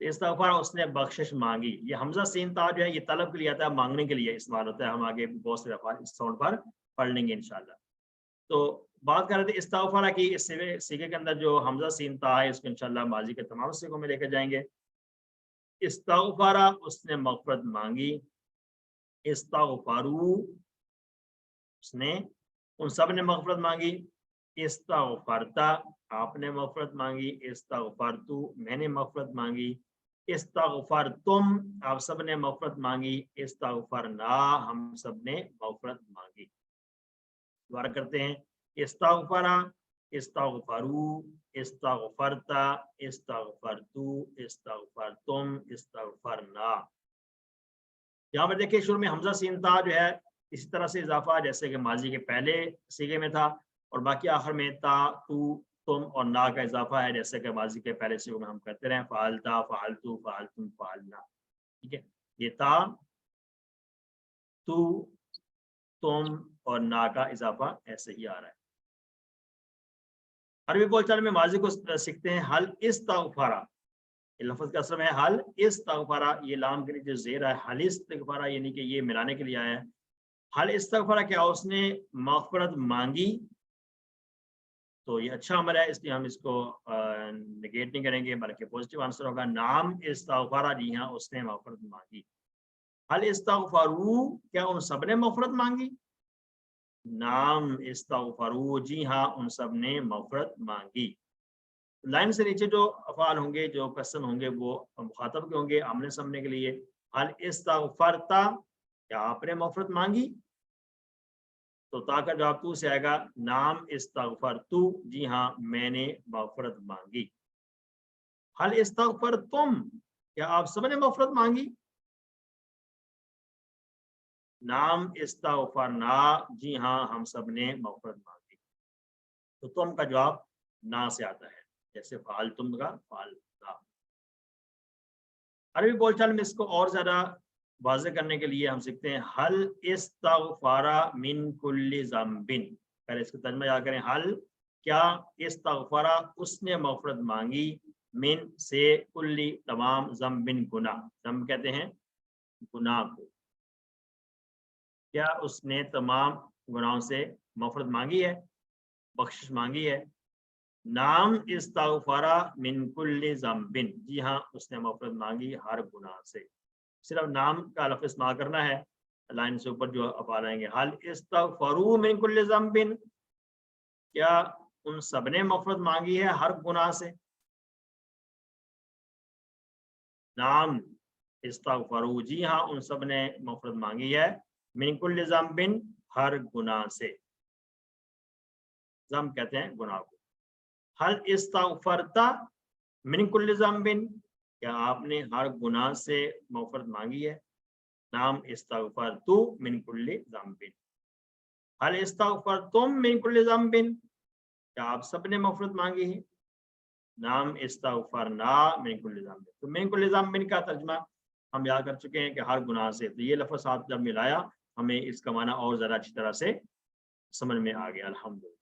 [SPEAKER 1] استغفار اس نے بخشش مانگی. یہ حمزہ سین تا جو ہے یہ طلب کے لیے آتا ہے، مانگنے کے لیے استعمال ہوتا ہے. ہم آگے بہت سے افعال اس ساؤنڈ پر پڑھ لیں گے انشاءاللہ. تو بات کر رہے تھے استغفارہ کی. اس سیغے کے اندر جو حمزہ سین تا ہے اس کو انشاءاللہ ماضی کے تمام سیغوں میں لے کے جائیں گے. استغفارہ اس نے مغفرت مانگی، استغفروا اس نے، ان سب نے مغفرت مانگی. استغفرتا آپ نے مغفرت مانگی، استغفرتو میں نے مغفرت مانگی، استغفرتم آپ سب نے مغفرت مانگی، استغفرنا ہم سب نے مغفرت مانگی. دوبارہ کرتے ہیں، استغفرا، استغفرو، استغفرتا، استغفرتو، استغفرتم، استغفرنا. یہاں پر دیکھیں شروع میں حمزہ سین تا جو ہے اسی طرح سے اضافہ جیسے کہ ماضی کے پہلے صیغے میں تھا، اور باقی آخر میں تا، تو، تم اور نا کا اضافہ ہے جیسے کہ ماضی کے پہلے صیغوں میں ہم کرتے رہے، فعلتا، فعلتو، فعلتم، فعلنا. ٹھیک ہے، یہ تا، تو، تم اور نا کا اضافہ ایسے ہی آ رہا ہے. عربی بول چال میں ماضی کو سیکھتے ہیں. حل استغفارہ، یہ لفظ کا اصل ہے حل استغفارہ. یہ لام کے نیچے زیر ہے، حل استغفارہ یعنی کہ یہ ملانے کے لیے آیا ہے. حل استغفارہ کیا اس نے مغفرت مانگی، تو یہ اچھا عمل ہے اس لیے ہم اس کو نگیٹ نہیں کریں گے بلکہ پوزیٹیو آنسر ہوگا. نام استغفارہ، جی ہاں اس نے مغفرت مانگی. حل استغفروا کیا ان سب نے مغفرت مانگی؟ نام استغفروا جی ہاں ان سب نے مغفرت مانگی. لائن سے نیچے جو افعال ہوں گے، جو قسم ہوں گے، وہ مخاطب کے ہوں گے آمنے سامنے کے لیے. حل استغفرتا کیا آپ نے مغفرت مانگی، تو تا کا جواب تو سے آئے گا. نام استغفرتو جی ہاں میں نے مغفرت مانگی. حل استغفرتم کیا آپ سب نے مغفرت مانگی، نام استغفرنا جی ہاں ہم سب نے مغفرت مانگی. تو تم کا جواب نا سے آتا ہے جیسے فعلتم کا فعلتا. عربی بول چال میں اس کو اور زیادہ واضح کرنے کے لیے ہم سیکھتے ہیں حل استغفر من کل ذنب. پہلے اس کا ترجمہ یاد کریں. حل کیا استغفر اس نے مغفرت مانگی من سے کلی تمام ذنب گناہ. ذنب کہتے ہیں گناہ کو. کیا اس نے تمام گناہوں سے مغفرت مانگی ہے, بخشش مانگی ہے. نام استغفر من کل ذنب, جی ہاں اس نے مغفرت مانگی ہر گناہ سے. صرف نام کا لفظ استعمال کرنا ہے. لائن سے اوپر جو آپ آ رہیں گے حل استغفروا من کل ذنب, کیا ان سب نے مغفرت مانگی ہے ہر گناہ سے. نام استغفروا, جی ہاں ان سب نے مغفرت مانگی ہے من کل ذنب, ہر گناہ سے. ذنب کہتے ہیں گناہ کو. حل استغفرت من کل ذنب, کیا آپ نے ہر گناہ سے مغفرت مانگی ہے. نام استغفرت من کل ذنب. حل استغفرتم من کل ذنب, کیا آپ سب نے مغفرت مانگی ہے. نام استغفرنا من کل ذنب. تو من کل ذنب کا ترجمہ ہم یاد کر چکے ہیں کہ ہر گناہ سے. تو یہ لفظ آپ جب ملایا ہمیں اس کا معنی اور ذرا اچھی طرح سے سمجھ میں آ گیا الحمدللہ.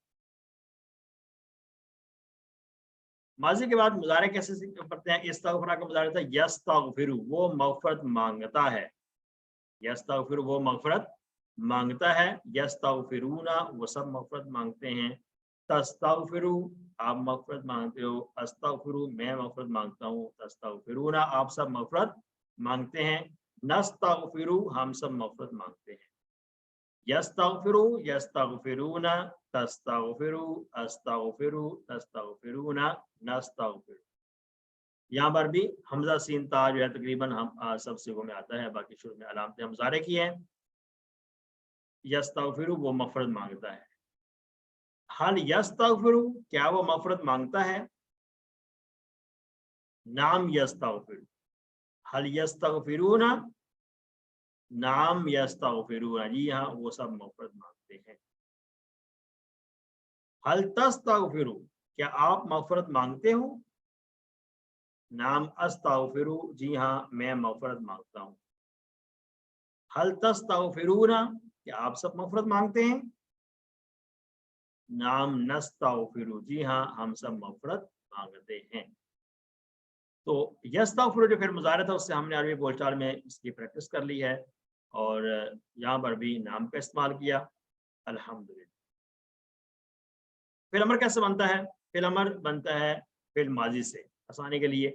[SPEAKER 1] ماضی کے بعد مضارع کیسے پڑھتے ہیں. استغفر کا مضارع تھا یستغفر, وہ مغفرت مانگتا ہے. یستغفر وہ مغفرت مانگتا ہے. یستغفرون وہ سب مغفرت مانگتے ہیں. تستغفرو آپ مغفرت مانگتے ہو. استغفرو میں مغفرت مانگتا ہوں. تستغفرون آپ سب مغفرت مانگتے ہیں. نستغفرو ہم سب مغفرت مانگتے ہیں. یستغفرو یستغفرون تستغفرو استغفرو تستغفرون نستغفر. یہاں پر بھی حمزہ سین تا جو ہے تقریباً ہم سب صیغوں میں آتا ہے. باقی شروع میں علامتیں ہم مضارع کی ہیں. یستغفرو وہ مغفرت مانگتا ہے. حل یستغفرو کیا وہ مغفرت مانگتا ہے. نام یستغفر. حل یستغفرون نام یستغفرون, جی ہاں وہ سب مغفرت مانگتے ہیں. حل تستغفرو کیا آپ مغفرت مانگتے ہو. نام استغفرو جی ہاں میں مغفرت مانگتا ہوں. حل تستغفرون کیا آپ سب مغفرت مانگتے ہیں. نام نستغفرو جی ہاں ہم سب مغفرت مانگتے ہیں. تو یستغفر جو پھر مضارع تھا اس سے ہم نے عربی بول چال میں اس کی پریکٹس کر لی ہے اور یہاں پر بھی نام کا استعمال کیا الحمدللہ. فعل امر کیسے بنتا ہے. فعل امر بنتا ہے فعل ماضی سے. آسانی کے لیے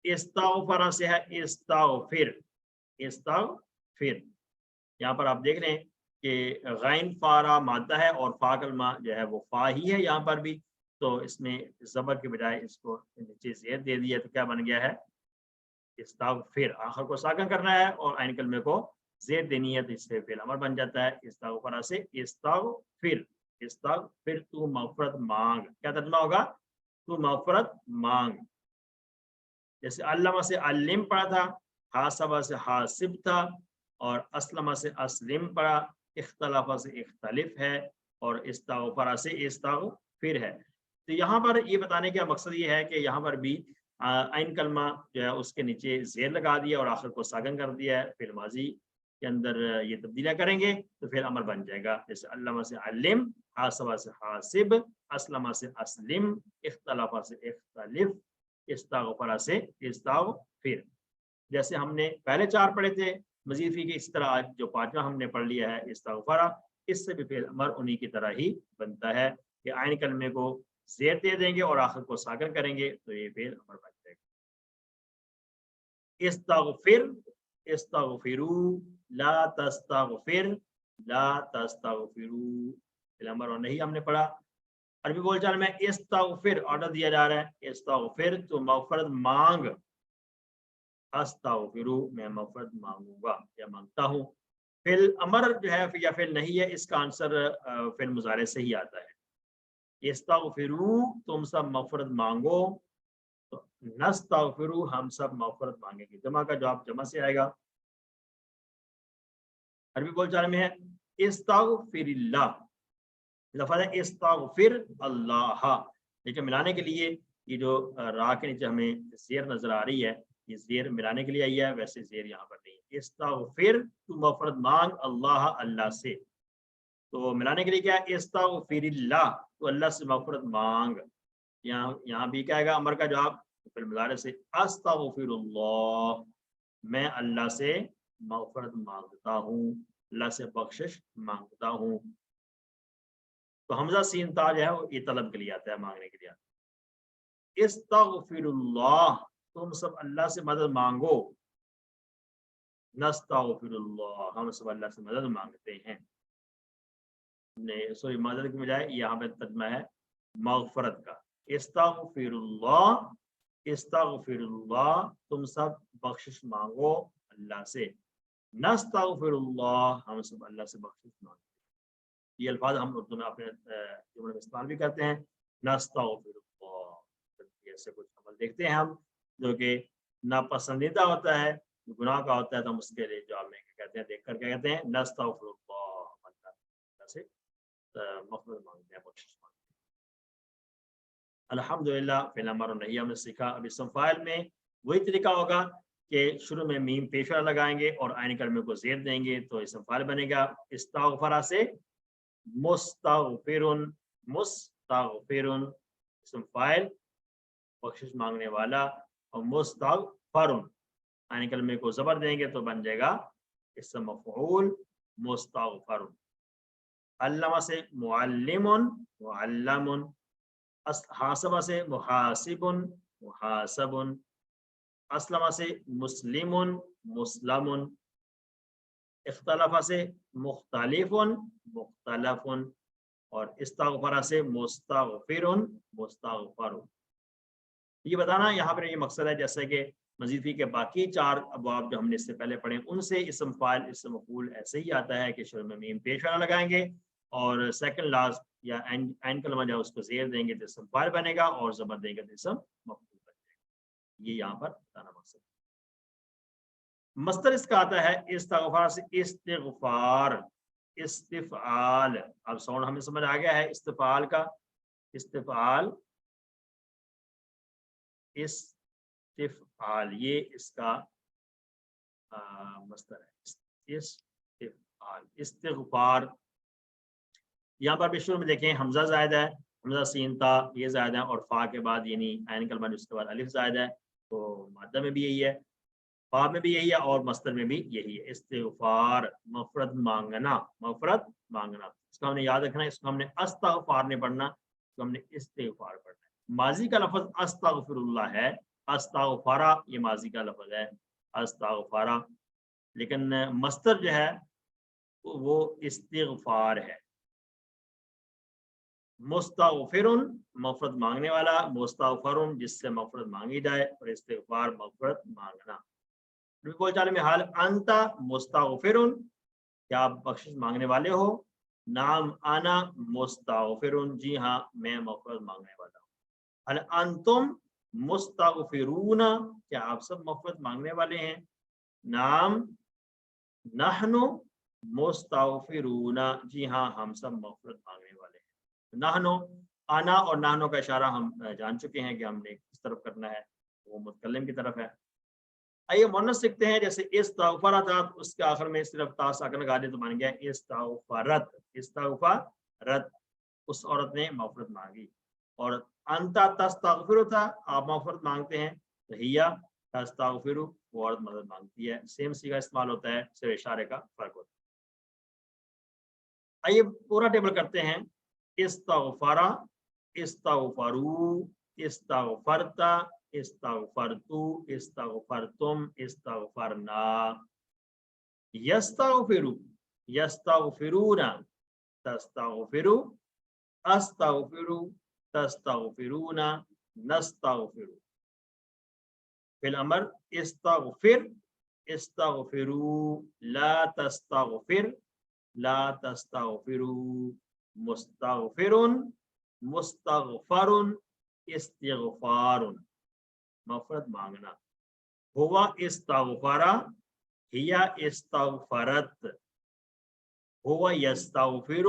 [SPEAKER 1] استغفر سے ہے استغفر. استغفر یہاں پر آپ دیکھ رہے ہیں کہ غین فارا مادہ ہے اور فا کلمہ جو ہے وہ فا ہی ہے یہاں پر بھی. تو اس میں زبر کے بجائے اس کو نیچے زیر دے دیا تو کیا بن گیا ہے استغفر. آخر کو ساکن کرنا ہے اور عین کلمے کو زیر دینی ہے تو اس سے فعل امر بن جاتا ہے استغفر سے استغفر. استغفر تو مغفرت مانگ. کیا ترجمہ ہوگا تو مغفرت مانگ. جیسے علامہ سے علم پڑھا تھا, حاسبہ سے حاسب تھا اور اسلمہ سے اسلم پڑھا. اختلافہ سے اختلف ہے اور استغفر سے استغفر ہے. تو یہاں پر یہ بتانے کا مقصد یہ ہے کہ یہاں پر بھی عین کلمہ جو ہے اس کے نیچے زیر لگا دیا اور آخر کو ساکن کر دیا ہے. فعل ماضی کے اندر یہ تبدیلیاں کریں گے تو پھر امر بن جائے گا. جیسے علامہ سے علم, حاسبہ سے حاسب, اسلمہ سے اسلم, اختلافہ سے اختلف, استغفر سے استغفر. جیسے ہم نے پہلے 4 پڑھے تھے مزید فی کے, اس طرح آج جو 5واں ہم نے پڑھ لیا ہے استغفر, اس سے بھی فعل امر انہی کی طرح ہی بنتا ہے کہ عین کلمے کو زیر دے دیں گے اور آخر کو ساکن کریں گے تو یہ فعل امر بن جائے گا. استغفر استغفرو لا تستغفر لا تستغفرو. فعل امر اور نہیں ہم نے پڑھا. عربی بول چال میں استغفر آرڈر دیا جا رہا ہے استغفر تو مغفرت مانگ. استغفرو میں مغفرت مانگوں گا یا مانگتا ہوں. فعل امر جو ہے یا فعل نہیں ہے اس کا آنسر فعل مضارع سے ہی آتا ہے. استغفرو تم سب مغفرت مانگو, تو نستغفرو ہم سب مغفرت مانگیں گے. جمع کا جواب جمع سے آئے گا. عربی بول چال میں ہے استغفر اللہ, لفظ ہے استغفر اللہ. لیکن ملانے کے لیے یہ جو را کے نیچے ہمیں زیر نظر آ رہی ہے یہ زیر ملانے کے لیے آئی ہے، ویسے زیر یہاں پر نہیں ہے۔ استغفر، تو مغفرت مانگ اللہ، اللہ سے۔ تو ملانے کے لیے کیا ہے؟ استغفر اللہ، تو اللہ سے مغفرت مانگ۔ یہاں بھی کیا آئے گا امر کا جواب فعل مضارع سے، استغفر اللہ، میں اللہ سے مغفرت مانگتا ہوں، اللہ سے بخشش مانگتا ہوں۔ تو حمزہ سین تا جو ہے وہ یہ طلب کے لیے آتا ہے، مانگنے کے لیے آتا ہے۔ استغفر اللہ، تم سب اللہ سے مدد مانگو، نستغفر اللہ، ہم سب اللہ سے مدد مانگتے ہیں۔ سوری مدد کی بجائے یہاں پہ ترجمہ ہے مغفرت کا۔ استغفر اللہ، استغفر اللہ، تم سب بخشش مانگو اللہ سے، نستغفر اللہ، ہم سب اللہ سے بخشش مانگتے ہیں۔ یہ الفاظ ہم اردو میں اپنے جملے میں استعمال بھی کرتے ہیں، نستغفر اللہ۔ ایسے کچھ عمل دیکھتے ہیں ہم جو کہ ناپسندیدہ ہوتا ہے، گناہ کا ہوتا ہے، تو ہم اس کے لیے جواب میں کہتے ہیں، دیکھ کر کیا کہتے ہیں؟ نستغفر اللہ، اللہ سے مغفرت مانگتے ہیں، بخشش مانگتے ہیں۔ الحمدللہ فعل امر اور نہی ہم نے سیکھا۔ اب اسم فاعل میں وہی طریقہ ہوگا کہ شروع میں میم پیشہ لگائیں گے اور عین کلمے کو زیر دیں گے تو اسم فاعل بنے گا۔ استغفر سے مستغفر، مستغفر اسم فاعل بخشش مانگنے والا، اور مستغفر عین کلمے کو زبر دیں گے تو بن جائے گا اسم مفعول مستغفر۔ علامہ سے معلم، معلم، حاسبہ سے محاسب، محاسب، اسلم سے مسلم، مسلم، اختلف سے مختلف، مختلف، اور استغفر سے مستغفر، مستغفر۔ یہ بتانا یہاں پر یہ مقصد ہے جیسے کہ مزید فی کے باقی 4 ابواب جو ہم نے اس سے پہلے پڑھے ان سے اسم فاعل اسم مفعول ایسے ہی آتا ہے کہ شروع میں میم پیش والا لگائیں گے اور سیکنڈ لاسٹ یا اینڈ کلمہ جو اس کو زیر دیں گے تو اسم فاعل بنے گا، اور زبر دیں گے تو اسم مفعول بنے گا۔ یہ یہاں پر بتانا مقصد ہے۔ مصدر اس کا آتا ہے استغفار سے استغفار، استفعال۔ اب ساؤنڈ ہمیں سمجھ آ گیا ہے استفعال کا، استفعال، استفعال، یہ اس کا مصدر ہے، استفعال، استغفار۔ یہاں پر بھی شروع میں دیکھیں حمزہ زائد ہے، حمزہ سین تا یہ زائد ہے، اور فا کے بعد یعنی عین کلمہ اس کے بعد الف زائد ہے، تو مادہ میں بھی یہی ہے، فا میں بھی یہی ہے، اور مصدر میں بھی یہی ہے۔ استغفار مغفرت مانگنا، مغفرت مانگنا، اس کو ہم نے یاد رکھنا ہے، اس کو ہم نے استغفار نہیں پڑھنا، اس کو ہم نے استغفار پڑھنا ہے۔ ماضی کا لفظ استغفر اللہ ہے، استغفارا یہ ماضی کا لفظ ہے، استغفارا، لیکن مصدر جو ہے وہ استغفار ہے۔ مستغفر مغفرت مانگنے والا، مستغفر جس سے مغفرت مانگی جائے، اور استغفار مغفرت مانگنا۔ بول چال میں حال انت مستغفر، کیا آپ بخشش مانگنے والے ہو؟ نام انا مستغفر، جی ہاں میں مغفرت مانگنے والا ہوں۔ هل انتم مستغفرون، کیا آپ سب مغفرت مانگنے والے ہیں؟ نام نحن مستغفرون، جی ہاں ہم سب مغفرت مانگنے والے ہیں۔ نحنو، انا اور نحنو کا اشارہ ہم جان چکے ہیں کہ ہم نے کس طرف کرنا ہے، وہ متکلم کی طرف ہے۔ آئیے مونث سیکھتے ہیں، جیسے استغفرت، اس کے آخر میں صرف تا ساکن لگا دیں تو بن گیا استغفرت، استغفرت، اس عورت نے مغفرت مانگی۔ اور انت تستغفر تھا، آپ مغفرت مانگتے ہیں، تو ہیا تستغفر، وہ عورت مدد مانگتی ہے، سیم سیگا استعمال ہوتا ہے، صرف اشارے کا فرق ہوتا ہے۔ آئیے پورا ٹیبل کرتے ہیں۔ استغفر، استغفروا، استغفرت، استغفرتو، استغفرتم، استغفرنا۔ یستغفر، یستغفرون، تستغفر، استغفر، تستغفرون، نستغفر۔ فی الامر استغفر، استغفروا، لا تستغفر، لا تستغفروا، مستغفر، مستغفر، استغفار، مغفرت مانگنا۔ ہوا استغفر، ہیا استغفرت، ہوا یستغفر،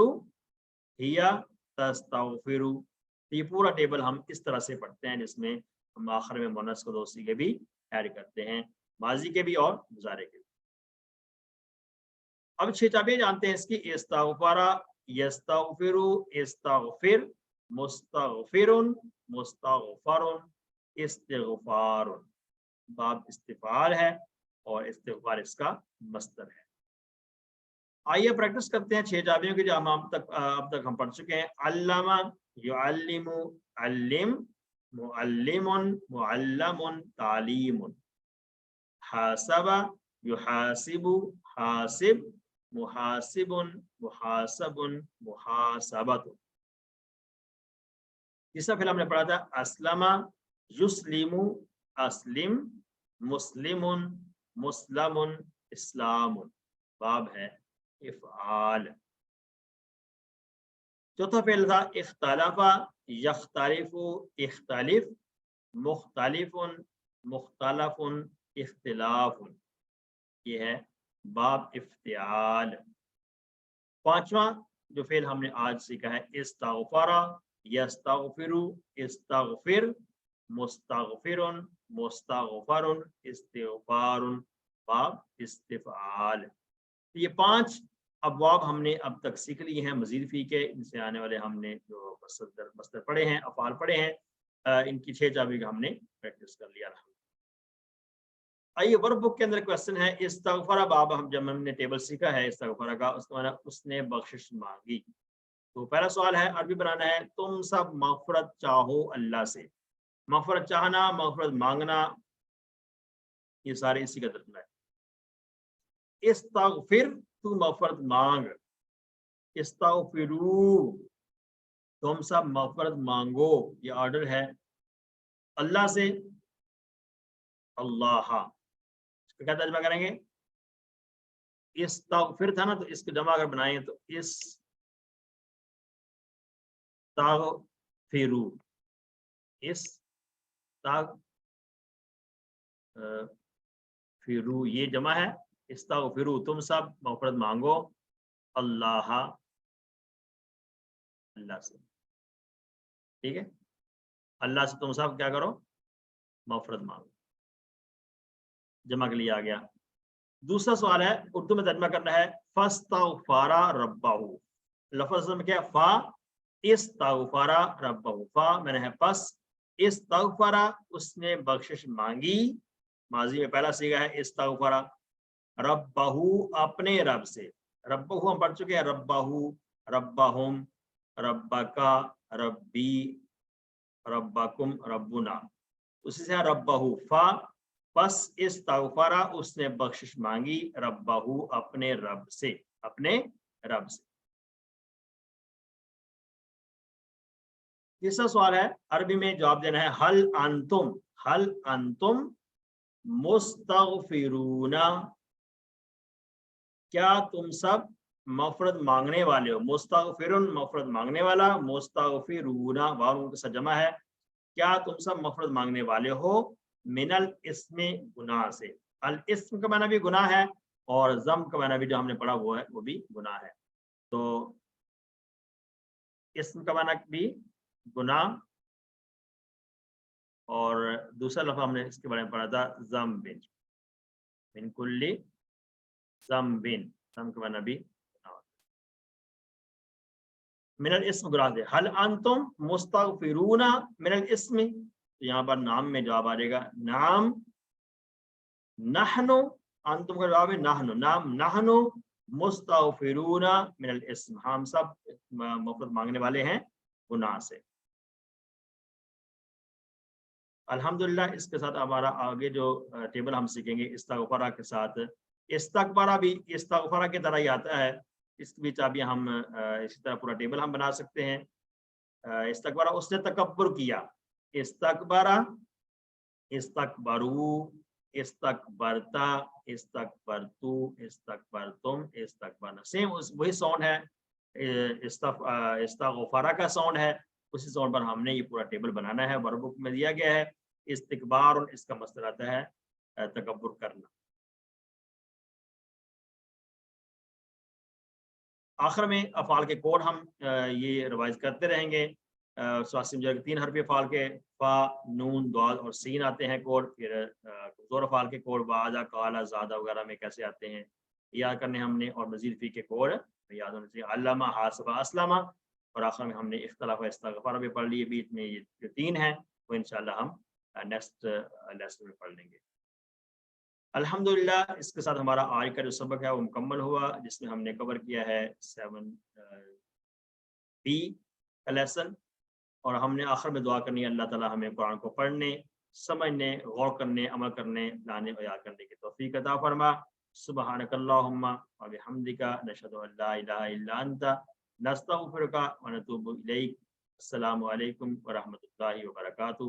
[SPEAKER 1] ہیا تستغفر۔ یہ پورا ٹیبل ہم اس طرح سے پڑھتے ہیں جس میں ہم آخر میں مونث کو 2 صیغے بھی ایڈ کرتے ہیں، ماضی کے بھی اور مضارع کے بھی۔ اب 6 چابیاں جانتے ہیں اس کی۔ استغفرا، یستغفرو، استغفر، مستغفرن، مستغفرن، استغفار۔ باب استفعال ہے اور استغفار اس کا مصدر ہے۔ آئیے پریکٹس کرتے ہیں 6 چابیوں کی جو ہم اب تک ہم پڑھ چکے ہیں۔ علامہ، یعلم، علم، معلم، معلم، تعلیم۔ حاسب، یحاسب، حاسب، محاسب، محاسب، محاسبت۔ تیسرا فعل ہم نے پڑھا تھا اسلم، یسلم، اسلم، مسلم، مسلم، اسلام۔ باب ہے افعال۔ چوتھا فعل تھا اختلف، یختلف، اختلف، مختلف، مختلف، اختلاف۔ یہ ہے باب افتعال۔ پانچواں جو فعل ہم نے آج سیکھا ہے استغفر، یستغفر، استغفر، مستغفر، مستغفر، استغفار، باب استفعال۔ یہ 5 ابواب ہم نے اب تک سیکھ لی ہیں، مزید فی کے ان سے آنے والے ہم نے جو مصدر پڑھے ہیں، افعال پڑھے ہیں، ان کی 6 چابی کا ہم نے پریکٹس کر لیا۔ آئیے ورک بک کے اندر کوشچن ہے استغفر، باب جب ہم نے ٹیبل سیکھا ہے استغفر کا، اس کا معنی اس نے بخشش مانگی۔ تو پہلا سوال ہے، عربی بنانا ہے تم سب مغفرت چاہو اللہ سے۔ مغفرت چاہنا، مغفرت مانگنا، یہ سارے اسی کا ترجمہ ہے۔ استغفر، تو مغفرت مانگ۔ استغفرو، تم سب مغفرت مانگو، یہ آرڈر ہے اللہ سے۔ اللہ کیا ترجمہ کریں گے؟ استغفر تھا نا، تو اس کو جمع اگر بنائیں تو استغفرو، استغفرو یہ جمع ہے، استغفرو تم سب مغفرت مانگو، اللہ اللہ سے، ٹھیک ہے، اللہ سے تم سب کیا کرو؟ مغفرت مانگو، جمع کے لیے آ گیا۔ دوسرا سوال ہے اردو میں ترجمہ کرنا ہے فاستغفر ربہ، لفظ میں کیا؟ فا استغفر ربہ، فا میں نے ہے پس، استغفر اس نے بخشش مانگی، ماضی میں پہلا صیغہ ہے استغفر، ربہ اپنے رب سے، ربہ ہم پڑھ چکے ہیں، ربہ، ربہم، ربکا، ربی، ربکم، ربنا، اسی سے ربہ فا پس استغفر اس نے بخشش مانگی، ربہ اپنے رب سے، اپنے رب سے۔ تیسرا سوال ہے عربی میں جواب دینا ہے حل انتم مستغفرون، کیا تم سب مغفرت مانگنے والے ہو؟ مستغفرون مغفرت مانگنے والا، مستغفرون واو کے ساتھ جمع ہے، کیا تم سب مغفرت مانگنے والے ہو؟ من الاسم گناہ سے، الاسم کا معنی بھی گناہ ہے اور ذم کا معنی بھی جو ہم نے پڑھا وہ ہے وہ بھی گناہ ہے، تو اسم کا معنی بھی گناہ، اور دوسرا لفظ ہم نے اس کے بارے میں پڑھا تھا ذنب، من کل ذنب، ذنب کا معنی بھی من الاسم گناہ سے۔ حل انتم مستغفرون من الاسم، تو یہاں پر نام میں جواب آ جائے گا نام، نحنو، انتم کا جواب ہے نحنو، نام نحنو مستغفرون من الاسم، ہم سب مغفرت مانگنے والے ہیں گناہ سے۔ الحمدللہ اس کے ساتھ ہمارا آگے جو ٹیبل ہم سیکھیں گے استغفرہ کے ساتھ، استغفرہ بھی استغفرہ کی طرح ہی آتا ہے، اس کی بھی چابیاں ہم اسی طرح پورا ٹیبل ہم بنا سکتے ہیں۔ استغفرہ اس نے تکبر کیا، استغفرہ، استغفرو، استغفرتا، استغفرتو، استغفرتم، استغفرنا، سیم وہی ساؤنڈ ہے، استغفرہ کا ساؤنڈ ہے، اسی ساؤنڈ پر ہم نے یہ پورا ٹیبل بنانا ہے، ورک بک میں دیا گیا ہے۔ استکبار اور اس کا مصدر آتا ہے تکبر کرنا۔ آخر میں افعال کے کوڈ ہم یہ ریوائز کرتے رہیں گے۔ ثلاثی مجرد کے 3 حرف افعال کے فا، نون، دال اور سین آتے ہیں کوڈ. پھر کمزور افعال کے کوڈ بعضا، قالا، زادہ وغیرہ میں کیسے آتے ہیں یاد کرنے ہم نے. اور مزید فی کے کوڈ یاد ہونے چاہیے. علامہ، حاسبہ، اسلامہ. اور آخر میں ہم نے اختلاف و استغفار بھی پڑھ لیے. بیچ میں یہ جو 3 ہیں وہ انشاءاللہ ہم نیکسٹ لیسن میں پڑھ لیں گے. الحمدللہ اس کے ساتھ ہمارا آج کا جو سبق ہے وہ مکمل ہوا، جس میں ہم نے کور کیا ہے 7B کا لیسن. اور ہم نے آخر میں دعا کرنی ہے اللہ تعالیٰ ہمیں قرآن کو پڑھنے، سمجھنے، غور کرنے، عمل کرنے، لانے اور یاد کرنے کی توفیق عطا فرما. سبحانک اللہم و بحمدک، نشہد ان لا الہ الا انت، نستغفرک و نتوب الیک. السلام علیکم ورحمۃ اللہ وبرکاتہ.